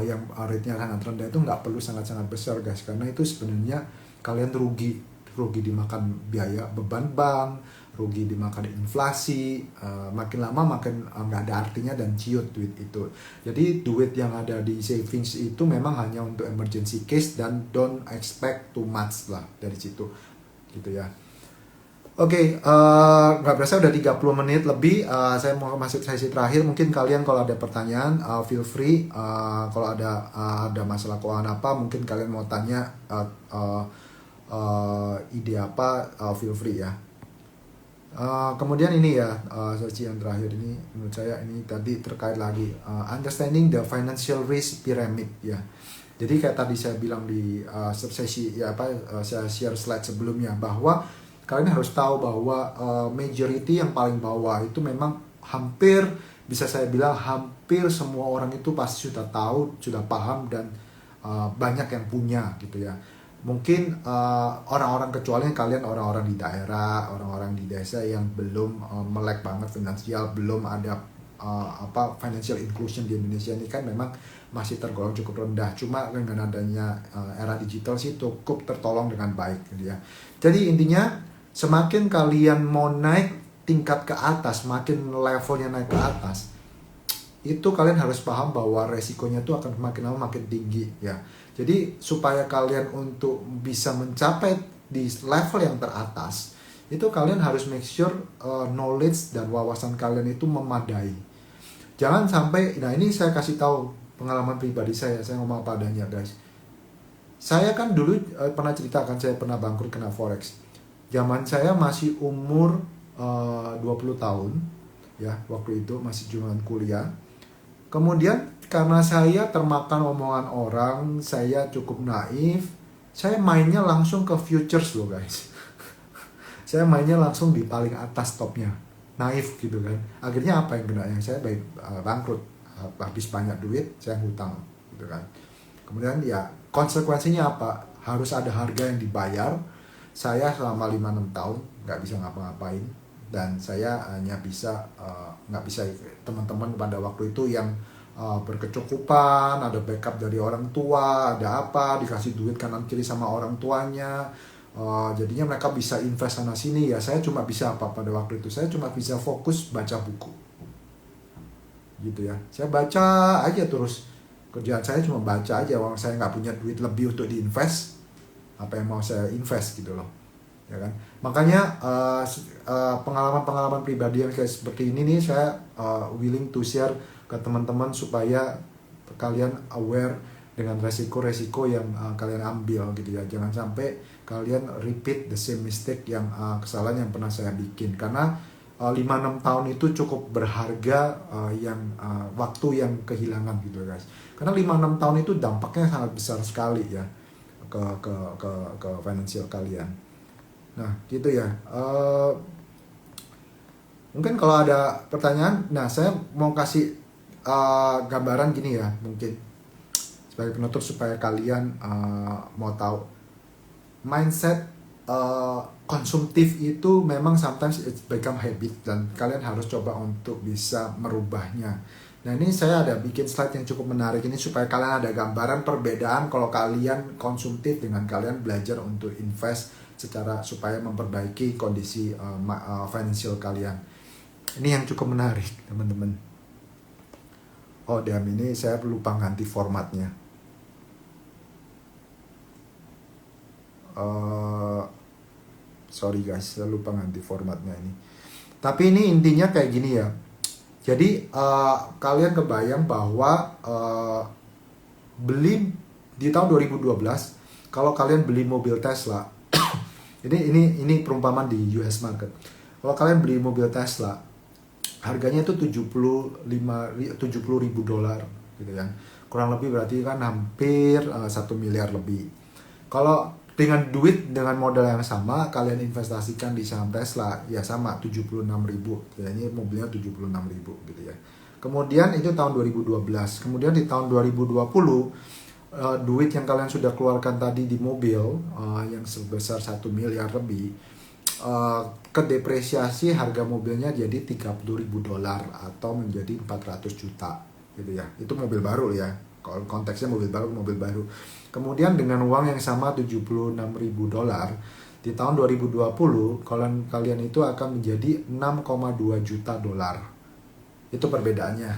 yang rate-nya sangat rendah itu nggak perlu sangat-sangat besar guys, karena itu sebenarnya kalian rugi dimakan biaya beban bank, rugi dimakan inflasi, makin lama makin nggak ada artinya dan ciut duit itu. Jadi duit yang ada di savings itu memang hanya untuk emergency case dan don't expect too much lah dari situ gitu ya. Oke, nggak berasa udah 30 menit lebih. Saya mau masuk sesi terakhir. Mungkin kalian kalau ada pertanyaan, feel free. Kalau ada masalah keuangan apa, mungkin kalian mau tanya ide apa, feel free ya. Kemudian ini ya, sesi yang terakhir ini menurut saya ini tadi terkait lagi understanding the financial risk pyramid ya. Jadi kayak tadi saya bilang di sesi ya saya share slide sebelumnya bahwa kalian harus tahu bahwa majority yang paling bawah itu memang hampir bisa saya bilang hampir semua orang itu pasti sudah tahu, sudah paham dan banyak yang punya gitu ya. Mungkin orang-orang kecuali kalian orang-orang di daerah, orang-orang di desa yang belum melek banget finansial, belum ada financial inclusion di Indonesia ini kan memang masih tergolong cukup rendah. Cuma dengan adanya era digital sih cukup tertolong dengan baik gitu ya. Jadi intinya semakin kalian mau naik tingkat ke atas, makin levelnya naik ke atas, itu kalian harus paham bahwa resikonya tuh akan makin lama makin tinggi ya. Jadi supaya kalian untuk bisa mencapai di level yang teratas, itu kalian harus make sure knowledge dan wawasan kalian itu memadai. Jangan sampai, nah ini saya kasih tahu pengalaman pribadi saya ngomong apa adanya guys. Saya kan dulu pernah ceritakan saya pernah bangkrut kena forex. Zaman saya masih umur 20 tahun ya, waktu itu masih cuma kuliah. Kemudian karena saya termakan omongan orang, saya cukup naif, saya mainnya langsung ke futures loh guys. Saya mainnya langsung di paling atas topnya, naif gitu kan. Akhirnya apa yang kena? Yang saya bangkrut, habis banyak duit, saya hutang gitu kan. Kemudian ya konsekuensinya apa? Harus ada harga yang dibayar. Saya selama 5-6 tahun nggak bisa ngapa-ngapain, dan saya hanya bisa nggak bisa teman-teman pada waktu itu yang berkecukupan, ada backup dari orang tua, ada apa, dikasih duit kanan kiri sama orang tuanya, jadinya mereka bisa invest sana sini ya. Saya cuma bisa apa pada waktu itu? Saya cuma bisa fokus baca buku gitu ya. Saya baca aja terus, kerjaan saya cuma baca aja. Orang saya nggak punya duit lebih untuk diinvest, apa yang mau saya invest gitu loh ya kan. Makanya pengalaman-pengalaman pribadi yang kayak seperti ini nih saya willing to share ke teman-teman supaya kalian aware dengan resiko-resiko yang kalian ambil gitu ya. Jangan sampai kalian repeat the same mistake yang kesalahan yang pernah saya bikin, karena 5-6 tahun itu cukup berharga, yang waktu yang kehilangan gitu guys. Karena 5-6 tahun itu dampaknya sangat besar sekali ya ke financial kalian. Nah, gitu ya. Mungkin kalau ada pertanyaan, nah saya mau kasih gambaran gini ya, mungkin sebagai penutup supaya kalian mau tahu mindset konsumtif itu memang sometimes it's become habit, dan kalian harus coba untuk bisa merubahnya. Nah, ini saya ada bikin slide yang cukup menarik ini supaya kalian ada gambaran perbedaan kalau kalian konsumtif dengan kalian belajar untuk invest secara supaya memperbaiki kondisi financial kalian. Ini yang cukup menarik teman-teman. Oh damn, ini saya lupa ganti formatnya. Sorry guys, saya lupa ganti formatnya ini. Tapi ini intinya kayak gini ya. Jadi kalian kebayang bahwa beli di tahun 2012, kalau kalian beli mobil Tesla, ini perumpamaan di US market. Kalau kalian beli mobil Tesla, harganya itu $70,000 gitu ya. Kurang lebih berarti kan hampir 1 miliar lebih. Kalau dengan modal yang sama kalian investasikan di saham Tesla, ya sama 76.000 ya, ini mobilnya 76.000 gitu ya. Kemudian itu tahun 2012. Kemudian di tahun 2020 duit yang kalian sudah keluarkan tadi di mobil yang sebesar 1 miliar lebih, kedepresiasi harga mobilnya jadi $30.000 atau menjadi 400 juta gitu ya. Itu mobil baru ya. Kalau konteksnya mobil baru. Kemudian dengan uang yang sama $76.000 di tahun 2020 kalian itu akan menjadi $6,2 juta. Itu perbedaannya.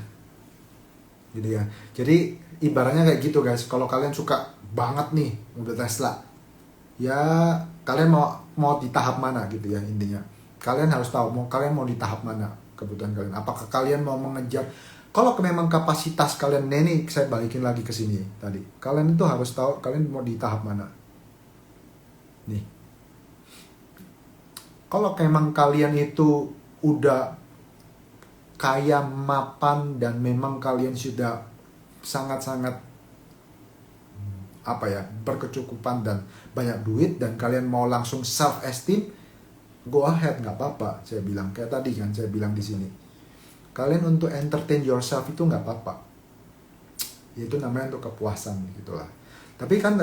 Gitu ya. Jadi ibaratnya kayak gitu guys. Kalau kalian suka banget nih mobil Tesla, ya kalian mau di tahap mana gitu ya intinya. Kalian harus tahu kalian mau di tahap mana kebutuhan kalian. Apakah kalian mau mengejar, kalau memang kapasitas kalian, ini saya balikin lagi ke sini tadi. Kalian itu harus tahu kalian mau di tahap mana. Nih. Kalau memang kalian itu udah kaya mapan dan memang kalian sudah sangat-sangat berkecukupan dan banyak duit dan kalian mau langsung self esteem, go ahead, nggak apa-apa. Saya bilang kayak tadi kan, saya bilang di sini. Kalian untuk entertain yourself itu nggak apa-apa. Itu namanya untuk kepuasan gitulah. Tapi kan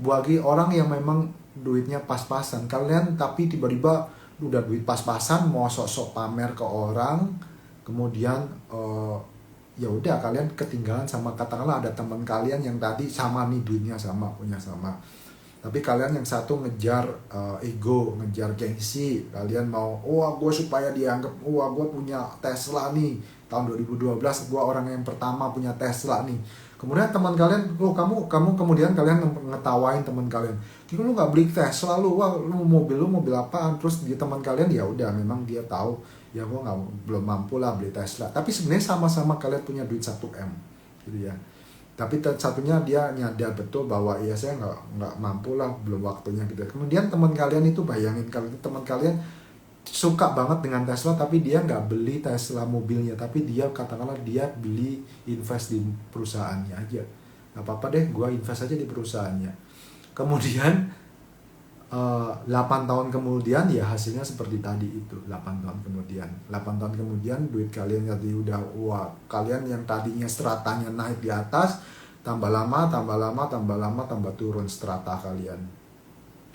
bagi orang yang memang duitnya pas-pasan, kalian tapi tiba-tiba udah duit pas-pasan mau sok-sok pamer ke orang, kemudian ya udah kalian ketinggalan sama, katakanlah ada teman kalian yang tadi sama nih duitnya sama, punya sama. Tapi kalian yang satu ngejar ego, ngejar gengsi. Kalian mau, gue supaya dianggap, gue punya Tesla nih. Tahun 2012 gue orang yang pertama punya Tesla nih. Kemudian teman kalian, kamu kemudian kalian ngetawain teman kalian. Lu nggak beli Tesla lu mobil apaan? Terus di teman kalian ya udah memang dia tahu ya gue belum mampu lah beli Tesla. Tapi sebenarnya sama-sama kalian punya duit 1M gitu ya. Tapi satunya dia nyadar betul bahwa ya saya nggak mampu lah, belum waktunya gitu. Kemudian teman kalian itu, bayangin kalau teman kalian suka banget dengan Tesla tapi dia nggak beli Tesla mobilnya, tapi dia katakanlah dia beli invest di perusahaannya aja. Nggak apa-apa deh, gue invest aja di perusahaannya. Kemudian 8 tahun kemudian ya hasilnya seperti tadi itu. 8 tahun kemudian duit kalian tadi udah, kalian yang tadinya stratanya naik di atas, tambah lama tambah turun strata kalian,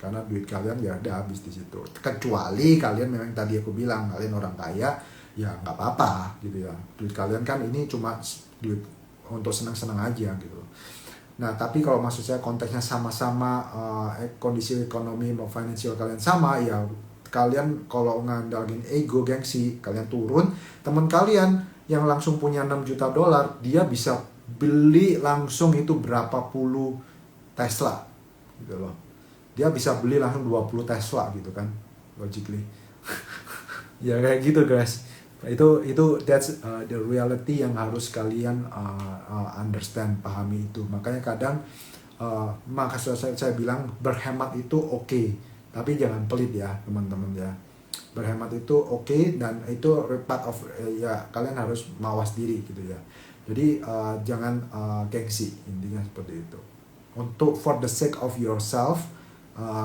karena duit kalian ya udah habis di situ. Kecuali kalian memang tadi aku bilang kalian orang kaya, ya nggak apa-apa gitu ya. Duit kalian kan ini cuma duit untuk senang-senang aja gitu. Nah, tapi kalau maksud saya konteksnya sama-sama kondisi ekonomi mau financial kalian sama, ya kalian kalau ngandalin ego, gengsi, kalian turun. Teman kalian yang langsung punya $6 juta, dia bisa beli langsung itu berapa puluh Tesla gitu loh. Dia bisa beli langsung 20 Tesla gitu kan, logically. Ya kayak gitu guys. Itu that's the reality yang harus kalian understand, pahami itu. Makanya kadang maka saya bilang berhemat itu oke, tapi jangan pelit ya teman-teman ya. Berhemat itu oke, dan itu part of ya kalian harus mawas diri gitu ya. Jadi jangan gengsi, intinya seperti itu. Untuk for the sake of yourself,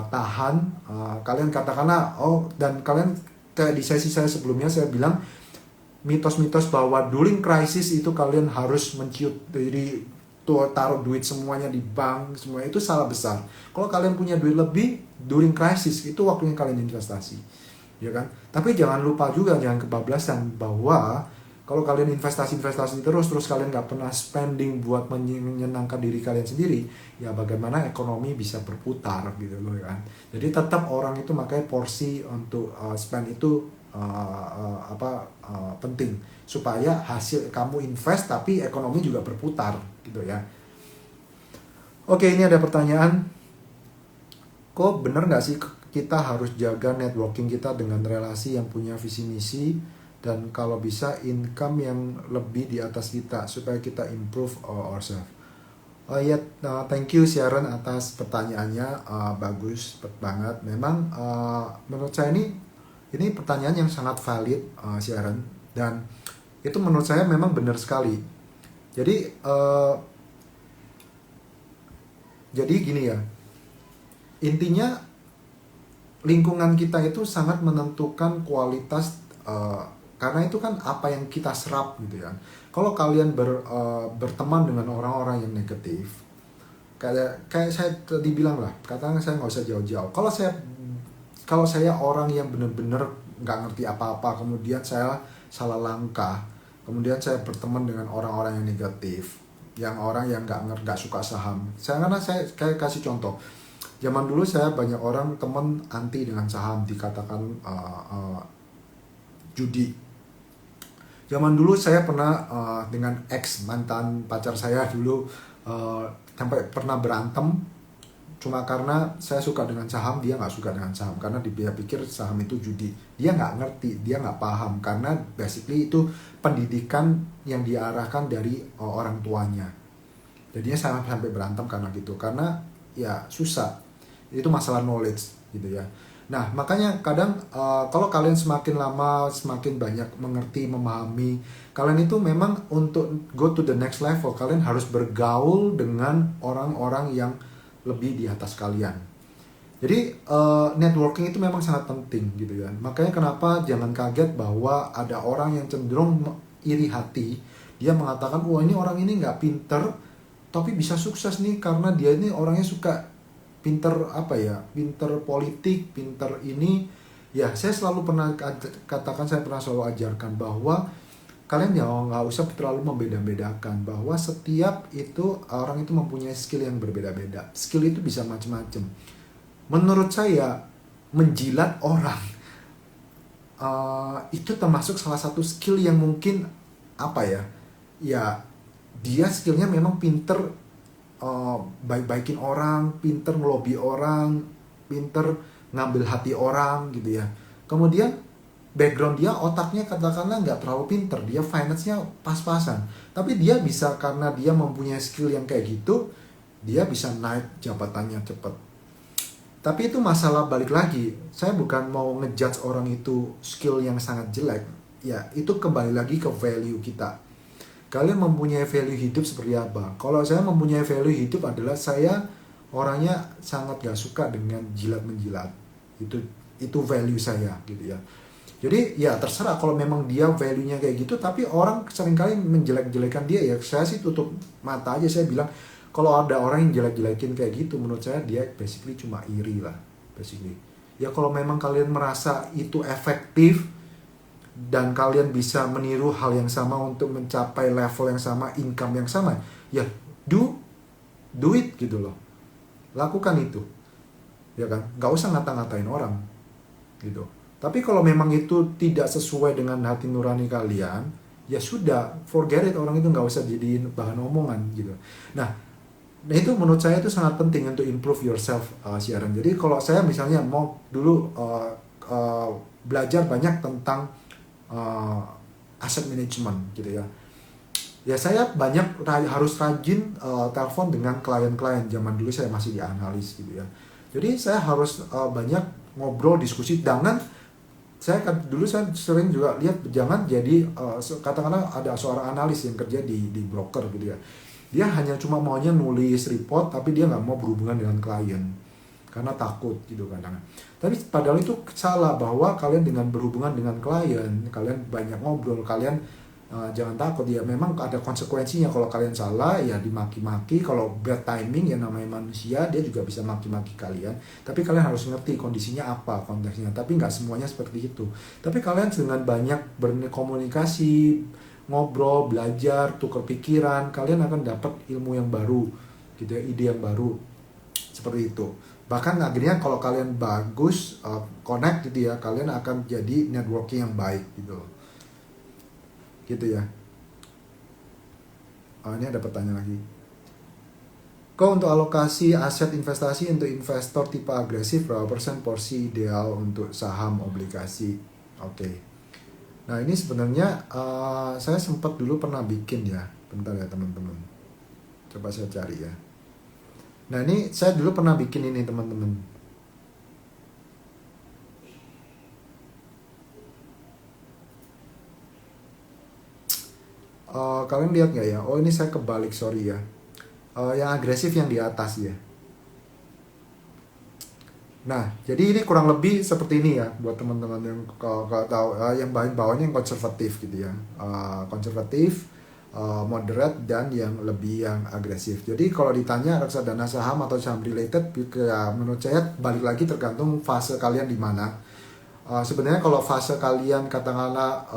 tahan, kalian katakanlah dan kalian kayak di sesi saya sebelumnya saya bilang mitos-mitos bahwa during crisis itu kalian harus menciut diri, taruh duit semuanya di bank, semua itu salah besar. Kalau kalian punya duit lebih during crisis, itu waktunya kalian investasi, ya kan? Tapi jangan lupa juga, jangan kebablasan bahwa kalau kalian investasi terus kalian nggak pernah spending buat menyenangkan diri kalian sendiri, ya bagaimana ekonomi bisa berputar gitu loh kan? Jadi tetap orang itu makanya porsi untuk spend itu penting, supaya hasil kamu invest tapi ekonomi juga berputar gitu ya. Oke, ini ada pertanyaan, kok bener nggak sih kita harus jaga networking kita dengan relasi yang punya visi misi, dan kalau bisa income yang lebih di atas kita supaya kita improve ourselves? Thank you Sharon atas pertanyaannya, bagus banget. Memang menurut saya ini pertanyaan yang sangat valid, Sharon, dan itu menurut saya memang benar sekali. Jadi gini ya, intinya lingkungan kita itu sangat menentukan kualitas, karena itu kan apa yang kita serap gitu ya. Kalau kalian berteman dengan orang-orang yang negatif, kayak saya tadi bilang lah, katakan saya nggak usah jauh-jauh. Kalau saya orang yang benar-benar nggak ngerti apa-apa, kemudian saya salah langkah, kemudian saya berteman dengan orang-orang yang negatif, yang orang yang nggak suka saham. Karena saya kayak kasih contoh, zaman dulu saya banyak orang teman anti dengan saham, dikatakan judi. Zaman dulu saya pernah dengan ex mantan pacar saya dulu sampai pernah berantem. Cuma karena saya suka dengan saham, dia nggak suka dengan saham. Karena dia pikir saham itu judi. Dia nggak ngerti, dia nggak paham. Karena basically itu pendidikan yang diarahkan dari orang tuanya. Jadinya saya sampai berantem karena gitu. Karena ya susah. Itu masalah knowledge gitu ya. Nah makanya kadang kalau kalian semakin lama, semakin banyak mengerti, memahami, kalian itu memang untuk go to the next level, kalian harus bergaul dengan orang-orang yang lebih di atas kalian. Jadi networking itu memang sangat penting gitu kan. Makanya kenapa jangan kaget bahwa ada orang yang cenderung iri hati. Dia mengatakan, wah ini orang ini nggak pinter, tapi bisa sukses nih karena dia ini orangnya suka pinter pinter politik, pinter ini. Ya saya selalu pernah katakan, saya pernah selalu ajarkan bahwa kalian nggak usah terlalu membeda-bedakan, bahwa setiap itu orang itu mempunyai skill yang berbeda-beda. Skill itu bisa macam-macam. Menurut saya menjilat orang itu termasuk salah satu skill yang mungkin ya dia skillnya memang pinter baik-baikin orang, pinter ngelobi orang, pinter ngambil hati orang gitu ya. Kemudian background dia, otaknya katakanlah nggak terlalu pinter, dia finance-nya pas-pasan, tapi dia bisa, karena dia mempunyai skill yang kayak gitu, dia bisa naik jabatannya cepat. Tapi itu masalah, balik lagi, saya bukan mau ngejudge orang itu skill yang sangat jelek, ya itu kembali lagi ke value kita. Kalian mempunyai value hidup seperti apa? Kalau saya mempunyai value hidup adalah saya orangnya sangat gak suka dengan jilat-menjilat. Itu value saya gitu ya. Jadi ya terserah, kalau memang dia value-nya kayak gitu, tapi orang seringkali menjelek-jelekan dia, ya saya sih tutup mata aja. Saya bilang kalau ada orang yang jelek-jelekin kayak gitu, menurut saya dia basically cuma iri lah, basically. Ya kalau memang kalian merasa itu efektif dan kalian bisa meniru hal yang sama untuk mencapai level yang sama, income yang sama, ya do it gitu loh. Lakukan itu. Ya kan? Gak usah ngata-ngatain orang gitu. Tapi kalau memang itu tidak sesuai dengan hati nurani kalian, ya sudah, forget it, orang itu nggak usah jadiin bahan omongan gitu. Nah itu menurut saya itu sangat penting untuk improve yourself, Sharon. Jadi kalau saya misalnya mau dulu belajar banyak tentang asset management gitu ya. Ya saya banyak harus rajin telepon dengan klien-klien. Zaman dulu saya masih di analis gitu ya. Jadi saya harus banyak ngobrol, diskusi. Dulu saya sering juga lihat, jangan jadi katakanlah ada seorang analis yang kerja di broker gitu ya. Dia hanya cuma maunya nulis report, tapi dia nggak mau berhubungan dengan klien karena takut gitu kadang. Tapi padahal itu salah, bahwa kalian dengan berhubungan dengan klien, kalian banyak ngobrol, kalian jangan takut ya. Memang ada konsekuensinya. Kalau kalian salah ya dimaki-maki. Kalau bad timing, ya namanya manusia, dia juga bisa maki-maki kalian. Tapi kalian harus ngerti kondisinya apa, konteksnya. Tapi nggak semuanya seperti itu. Tapi kalian dengan banyak berkomunikasi, ngobrol, belajar, tukar pikiran, kalian akan dapat ilmu yang baru gitu ya, ide yang baru seperti itu. Bahkan akhirnya kalau kalian bagus connect gitu ya, kalian akan jadi networking yang baik gitu ya. Ini ada pertanyaan lagi. Kok untuk alokasi aset investasi untuk investor tipe agresif, berapa persen porsi ideal untuk saham, obligasi? Oke. Nah ini sebenarnya saya sempat dulu pernah bikin ya. Bentar ya teman-teman. Coba saya cari ya. Nah ini saya dulu pernah bikin ini teman-teman. Kalian lihat nggak ya? Oh ini saya kebalik, sorry ya. Yang agresif yang di atas ya. Nah jadi ini kurang lebih seperti ini ya buat teman-teman yang kalau tahu, yang bawahnya yang konservatif gitu ya. Konservatif, moderate, dan yang lebih yang agresif. Jadi kalau ditanya reksadana saham atau saham related, ya menurut saya balik lagi tergantung fase kalian di mana. Sebenarnya kalau fase kalian katakanlah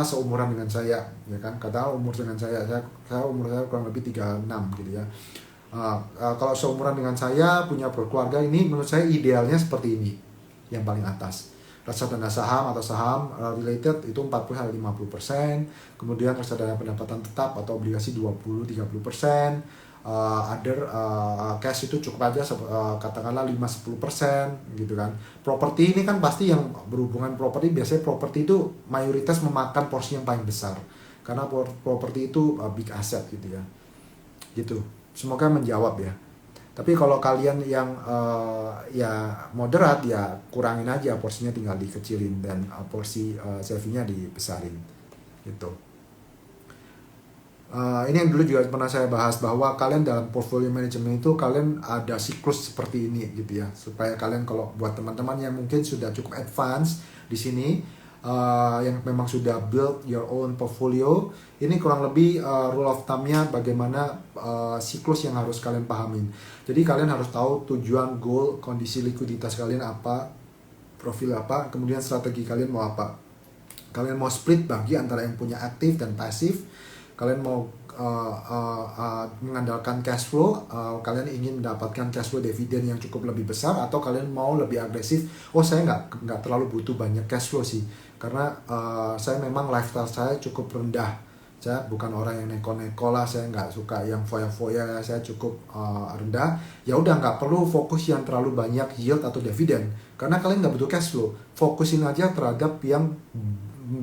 seumuran dengan saya, ya kan? Katakanlah umur dengan saya umur saya kurang lebih 36 gitu ya. Kalau seumuran dengan saya, punya berkeluarga, ini menurut saya idealnya seperti ini, yang paling atas. Reksadana saham atau saham related itu 40-50%, kemudian reksadana pendapatan tetap atau obligasi 20-30%, other cash itu cukup aja katakanlah 5-10% gitu kan. Properti ini kan pasti yang berhubungan properti, biasanya properti itu mayoritas memakan porsi yang paling besar karena properti itu big asset gitu ya. Gitu. Semoga menjawab ya. Tapi kalau kalian yang ya moderat, ya kurangin aja porsinya, tinggal dikecilin, dan porsi savingnya dibesarin gitu. Ini yang dulu juga pernah saya bahas, bahwa kalian dalam portfolio management itu kalian ada siklus seperti ini gitu ya, supaya kalian, kalau buat teman-teman yang mungkin sudah cukup advance di sini, yang memang sudah build your own portfolio, ini kurang lebih rule of thumb-nya bagaimana siklus yang harus kalian pahamin. Jadi kalian harus tahu tujuan, goal, kondisi likuiditas kalian apa, profil apa, kemudian strategi kalian mau apa. Kalian mau split bagi antara yang punya aktif dan pasif, kalian mau mengandalkan cash flow, kalian ingin mendapatkan cash flow dividen yang cukup lebih besar, atau kalian mau lebih agresif, saya nggak terlalu butuh banyak cash flow sih, karena saya memang lifestyle saya cukup rendah, saya bukan orang yang neko-neko lah, saya nggak suka yang foya-foya, saya cukup rendah, ya udah nggak perlu fokus yang terlalu banyak yield atau dividen, karena kalian nggak butuh cash flow, fokusin aja terhadap yang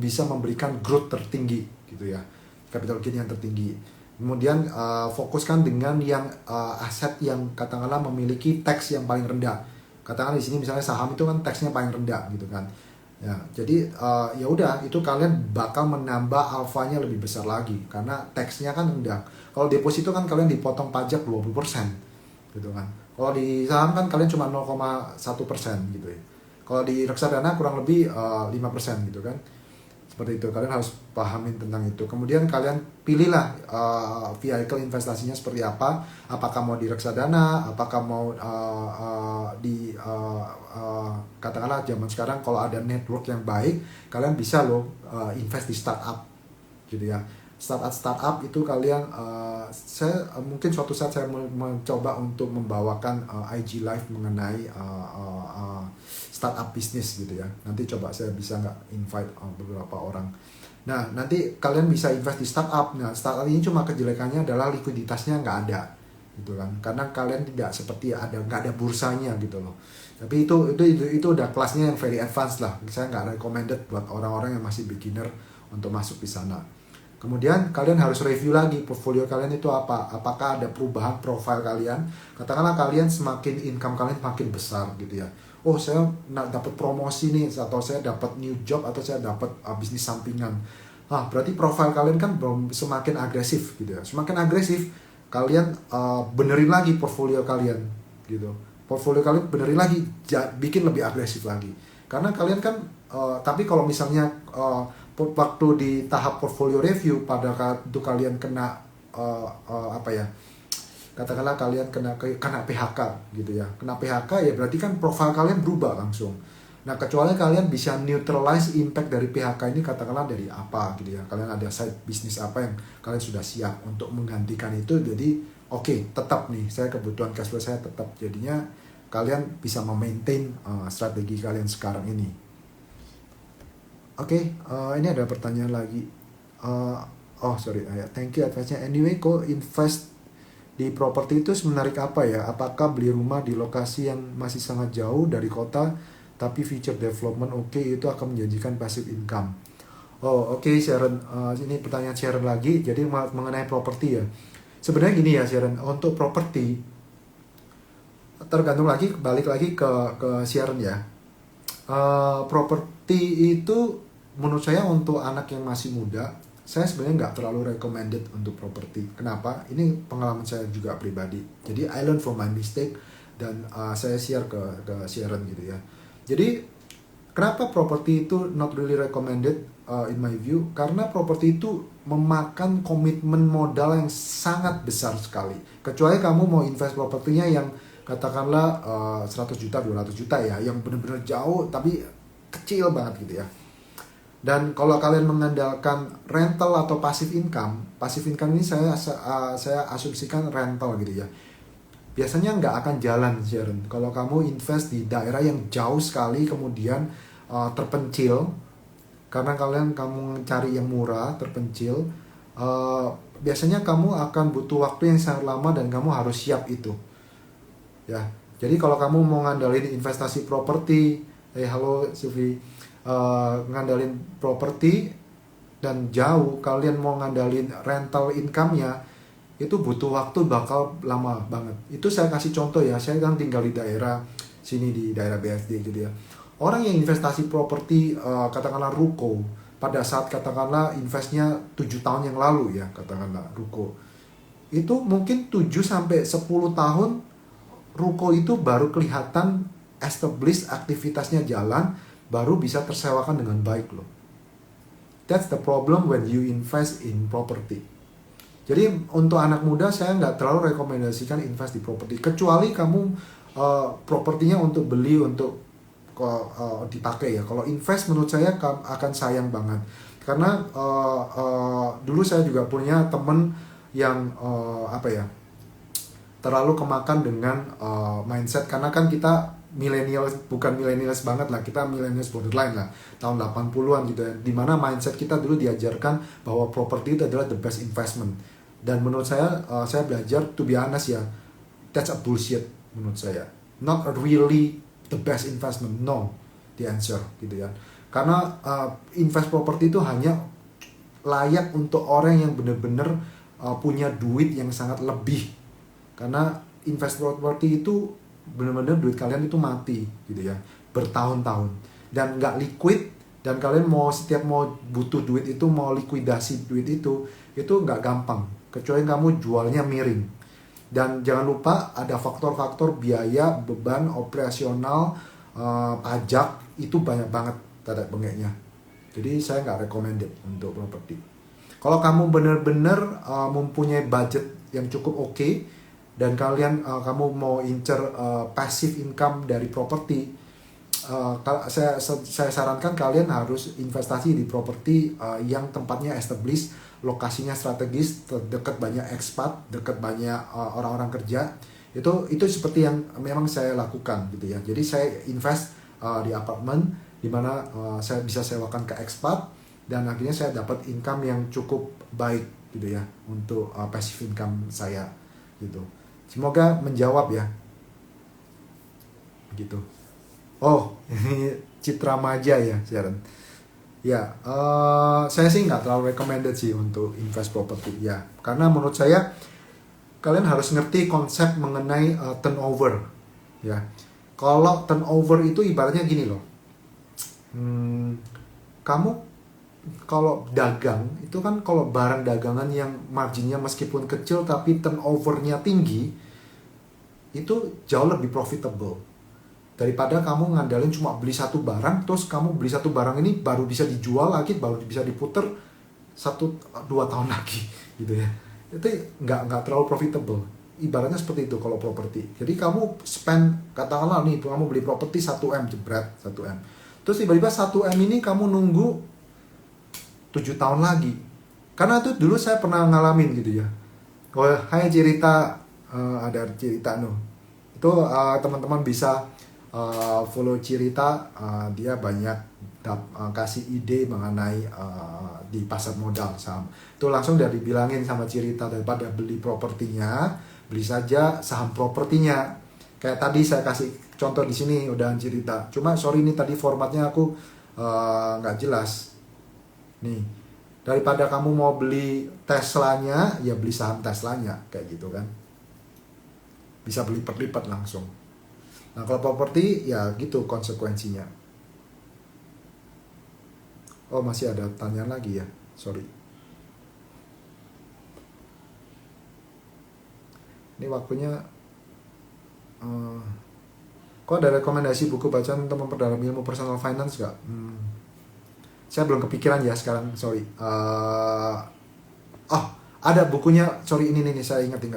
bisa memberikan growth tertinggi gitu ya, capital gain yang tertinggi. Kemudian fokuskan dengan yang aset yang katakanlah memiliki tax yang paling rendah. Katakanlah di sini misalnya saham itu kan taxnya paling rendah gitu kan. Ya, jadi ya udah, itu kalian bakal menambah alfanya lebih besar lagi karena taxnya kan rendah. Kalau deposito kan kalian dipotong pajak 20% gitu kan. Kalau di saham kan kalian cuma 0,1% gitu ya. Kalau di reksadana kurang lebih 5% gitu kan. Seperti itu, kalian harus pahamin tentang itu. Kemudian kalian pilihlah vehicle investasinya seperti apa. Apakah mau di reksadana, apakah mau katakanlah zaman sekarang kalau ada network yang baik, kalian bisa invest di startup gitu ya. Startup itu kalian, saya mungkin suatu saat saya mencoba untuk membawakan IG live mengenai startup bisnis gitu ya. Nanti coba saya bisa nggak invite beberapa orang. Nah nanti kalian bisa invest di startup. Nah startup ini cuma kejelekannya adalah likuiditasnya nggak ada gitu kan, karena kalian tidak seperti nggak ada bursanya gitu loh. Tapi itu udah kelasnya yang very advanced lah, saya nggak recommended buat orang-orang yang masih beginner untuk masuk di sana. Kemudian kalian harus review lagi portfolio kalian itu apakah ada perubahan profile kalian. Katakanlah kalian semakin income kalian makin besar gitu ya, oh saya dapat promosi nih, atau saya dapat new job, atau saya dapat bisnis sampingan. Berarti profile kalian kan belum semakin agresif gitu ya. Semakin agresif, kalian benerin lagi portfolio kalian gitu. Portfolio kalian benerin lagi, bikin lebih agresif lagi. Karena kalian kan, tapi kalau misalnya waktu di tahap portfolio review pada itu kalian kena katakanlah kalian kena PHK gitu ya. Kena PHK ya berarti kan profile kalian berubah langsung. Nah, kecuali kalian bisa neutralize impact dari PHK ini, katakanlah dari apa gitu ya. Kalian ada side bisnis apa yang kalian sudah siap untuk menggantikan itu. Jadi, oke, tetap nih, saya kebutuhan cash flow saya tetap. Jadinya kalian bisa memaintain strategi kalian sekarang ini. Oke, ini ada pertanyaan lagi. Thank you advice-nya. Anyway, kok invest di properti itu semenarik apa ya? Apakah beli rumah di lokasi yang masih sangat jauh dari kota, tapi future development itu akan menjanjikan passive income? Sharon, ini pertanyaan Sharon lagi. Jadi mengenai properti ya, sebenarnya gini ya Sharon, untuk properti tergantung lagi, balik lagi ke Sharon ya. Properti itu menurut saya untuk anak yang masih muda, saya sebenarnya nggak terlalu recommended untuk properti. Kenapa? Ini pengalaman saya juga pribadi. Jadi I learn from my mistake, dan saya share ke Sharon gitu ya. Jadi kenapa properti itu not really recommended in my view? Karena properti itu memakan komitmen modal yang sangat besar sekali. Kecuali kamu mau invest propertinya yang katakanlah 100 juta, 200 juta ya, yang benar-benar jauh tapi kecil banget gitu ya. Dan kalau kalian mengandalkan rental atau passive income ini saya asumsikan rental gitu ya, biasanya nggak akan jalan, Sharon. Kalau kamu invest di daerah yang jauh sekali, kemudian terpencil, karena kamu cari yang murah, terpencil, biasanya kamu akan butuh waktu yang sangat lama dan kamu harus siap itu. Ya, jadi kalau kamu mau ngandalin investasi properti, halo Sufi, ngandalin properti dan jauh, kalian mau ngandalin rental income-nya, itu butuh waktu bakal lama banget. Itu saya kasih contoh ya, saya kan tinggal di daerah sini, di daerah BSD gitu ya. Orang yang investasi properti, katakanlah ruko, pada saat katakanlah investnya 7 tahun yang lalu ya, katakanlah ruko, itu mungkin 7-10 tahun ruko itu baru kelihatan establish, aktivitasnya jalan, baru bisa tersewakan dengan baik loh. That's the problem when you invest in property. Jadi untuk anak muda saya nggak terlalu rekomendasikan invest di properti, kecuali kamu propertinya untuk beli, untuk dipakai ya. Kalau invest menurut saya akan sayang banget, karena dulu saya juga punya temen yang terlalu kemakan dengan mindset, karena kan kita bukan millennials banget lah, kita millennials borderline lah, tahun 80-an gitu ya, dimana mindset kita dulu diajarkan bahwa properti itu adalah the best investment. Dan menurut saya belajar, to be honest ya, that's a bullshit menurut saya. Not really the best investment, no, the answer gitu ya. Karena invest properti itu hanya layak untuk orang yang benar-benar punya duit yang sangat lebih. Karena invest properti itu benar-benar duit kalian itu mati gitu ya, bertahun-tahun, dan nggak liquid. Dan kalian setiap mau butuh duit itu, mau likuidasi duit itu nggak gampang, kecuali kamu jualnya miring. Dan jangan lupa ada faktor-faktor biaya, beban operasional, pajak, itu banyak banget tanda bengeknya. Jadi saya nggak recommended untuk properti. Kalau kamu benar-benar mempunyai budget yang cukup oke, dan kamu mau incer passive income dari properti, saya sarankan kalian harus investasi di properti yang tempatnya established, lokasinya strategis, dekat banyak expat, dekat banyak orang-orang kerja. Itu seperti yang memang saya lakukan gitu ya. Jadi saya invest di apartemen di mana saya bisa sewakan ke expat, dan akhirnya saya dapat income yang cukup baik gitu ya untuk passive income saya gitu. Semoga menjawab ya. Gitu. Oh, ini Citra Maja ya, Sharon. Ya, saya sih nggak terlalu recommended sih untuk invest properti ya, karena menurut saya kalian harus ngerti konsep mengenai turnover ya. Kalau turnover itu ibaratnya gini loh, kamu kalau dagang itu kan, kalau barang dagangan yang marginnya meskipun kecil tapi turnovernya tinggi, itu jauh lebih profitable daripada kamu ngandalin cuma beli satu barang, terus kamu beli satu barang ini baru bisa dijual lagi, baru bisa diputer 1-2 tahun lagi gitu ya. Itu nggak terlalu profitable. Ibaratnya seperti itu kalau properti. Jadi kamu spend, katakanlah nih kamu beli properti 1M, jebret 1M. Terus tiba-tiba 1M ini kamu nunggu 7 tahun lagi. Karena itu dulu saya pernah ngalamin gitu ya. Oh, hai cerita, ada cerita no. Itu teman-teman bisa follow Cirita, dia banyak kasih ide mengenai di pasar modal saham. Itu langsung dari bilangin sama Cirita, daripada beli propertinya, beli saja saham propertinya. Kayak tadi saya kasih contoh di sini udah Cirita. Cuma sorry nih tadi formatnya aku nggak jelas. Nih, daripada kamu mau beli Teslanya, ya beli saham Teslanya kayak gitu kan. Bisa beli lipat langsung. Nah kalau properti ya gitu konsekuensinya. Oh masih ada tanyaan lagi ya, sorry. Ini waktunya. Kok ada rekomendasi buku bacaan untuk memperdalam ilmu personal finance gak? Saya belum kepikiran ya sekarang, sorry. Oh ada bukunya, sorry ini saya ingat.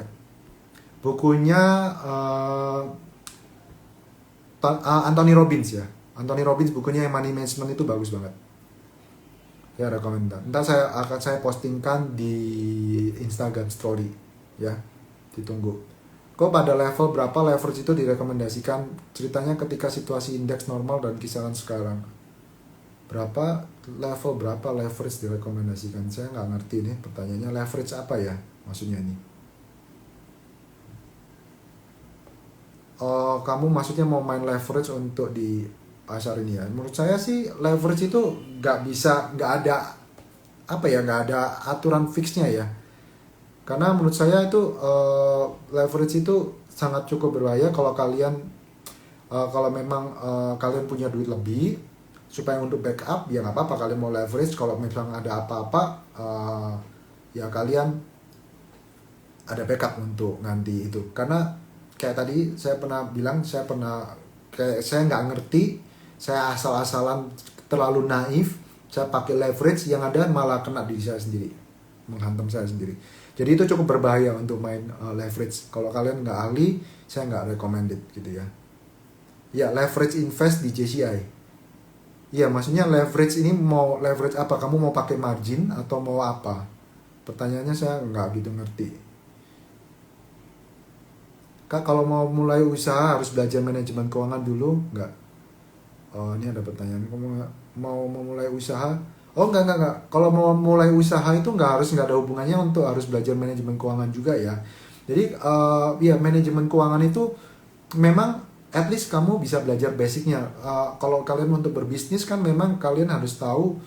Bukunya Anthony Robbins ya. Anthony Robbins bukunya yang Money Management itu bagus banget. Ya rekomendasi. Ntar saya postingkan di Instagram Story ya. Ditunggu. Kok pada level berapa leverage itu direkomendasikan? Ceritanya ketika situasi indeks normal dan kisaran sekarang. Level berapa leverage direkomendasikan? Saya nggak ngerti nih pertanyaannya. Leverage apa ya maksudnya ini? Kamu maksudnya mau main leverage untuk di pasar ini ya? Menurut saya sih leverage itu nggak ada aturan fixnya ya. Karena menurut saya itu leverage itu sangat cukup berbahaya kalau kalian kalau memang kalian punya duit lebih, supaya untuk backup ya nggak apa-apa kalian mau leverage. Kalau misalnya ada apa-apa ya kalian ada backup untuk nanti itu. Karena kayak tadi saya pernah bilang, saya nggak ngerti, saya asal-asalan terlalu naif, saya pakai leverage, yang ada malah kena diri saya sendiri, menghantam saya sendiri. Jadi itu cukup berbahaya untuk main leverage. Kalau kalian nggak ahli, saya nggak recommended gitu ya. Ya leverage invest di JCI. Ya maksudnya leverage ini mau leverage apa? Kamu mau pakai margin atau mau apa? Pertanyaannya saya nggak gitu ngerti. Kak, kalau mau mulai usaha harus belajar manajemen keuangan dulu nggak? Oh, ini ada pertanyaan. Kamu mau memulai usaha? Oh, enggak. Kalau mau mulai usaha itu nggak ada hubungannya untuk harus belajar manajemen keuangan juga ya. Jadi, ya manajemen keuangan itu memang at least kamu bisa belajar basicnya. Kalau kalian untuk berbisnis kan memang kalian harus tahu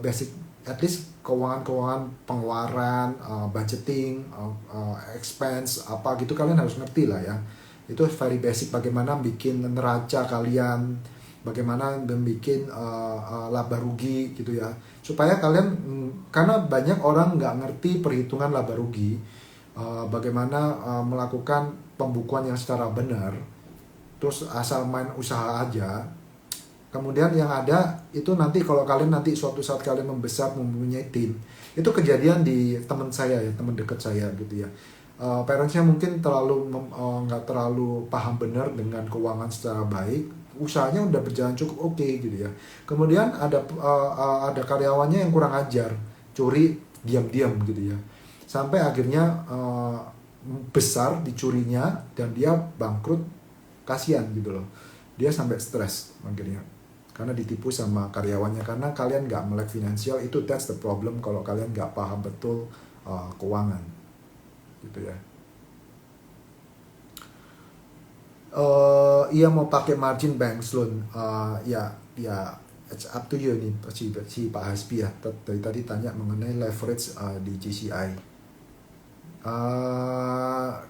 basic, at least keuangan pengeluaran, budgeting, expense apa gitu kalian harus ngerti lah ya. Itu very basic, bagaimana bikin neraca kalian, bagaimana membuat laba rugi gitu ya, supaya kalian karena banyak orang nggak ngerti perhitungan laba rugi, bagaimana melakukan pembukuan yang secara benar, terus asal main usaha aja. Kemudian yang ada itu nanti kalau kalian nanti suatu saat kalian membesar mempunyai tim, itu kejadian di teman saya ya, teman dekat saya gitu ya. Parentsnya mungkin nggak terlalu paham benar dengan keuangan secara baik, usahanya udah berjalan cukup oke gitu ya. Kemudian ada karyawannya yang kurang ajar, curi diam-diam gitu ya, sampai akhirnya besar dicurinya dan dia bangkrut. Kasihan gitu loh, dia sampai stres akhirnya karena ditipu sama karyawannya. Karena kalian nggak melek finansial, itu that's the problem kalau kalian nggak paham betul keuangan gitu ya. Ia mau pakai margin bank loan, ya it's up to you nih si Pak Hasbi ya. Tadi tanya mengenai leverage di GCI.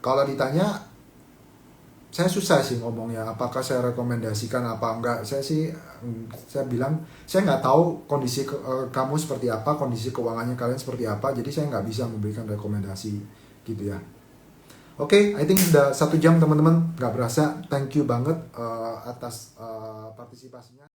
Kalau ditanya, saya susah sih ngomongnya. Apakah saya rekomendasikan apa enggak? Saya bilang saya nggak tahu kondisi kamu seperti apa, kondisi keuangannya kalian seperti apa. Jadi saya nggak bisa memberikan rekomendasi gitu ya. Oke, I think sudah 1 jam teman-teman, nggak berasa. Thank you banget atas partisipasinya.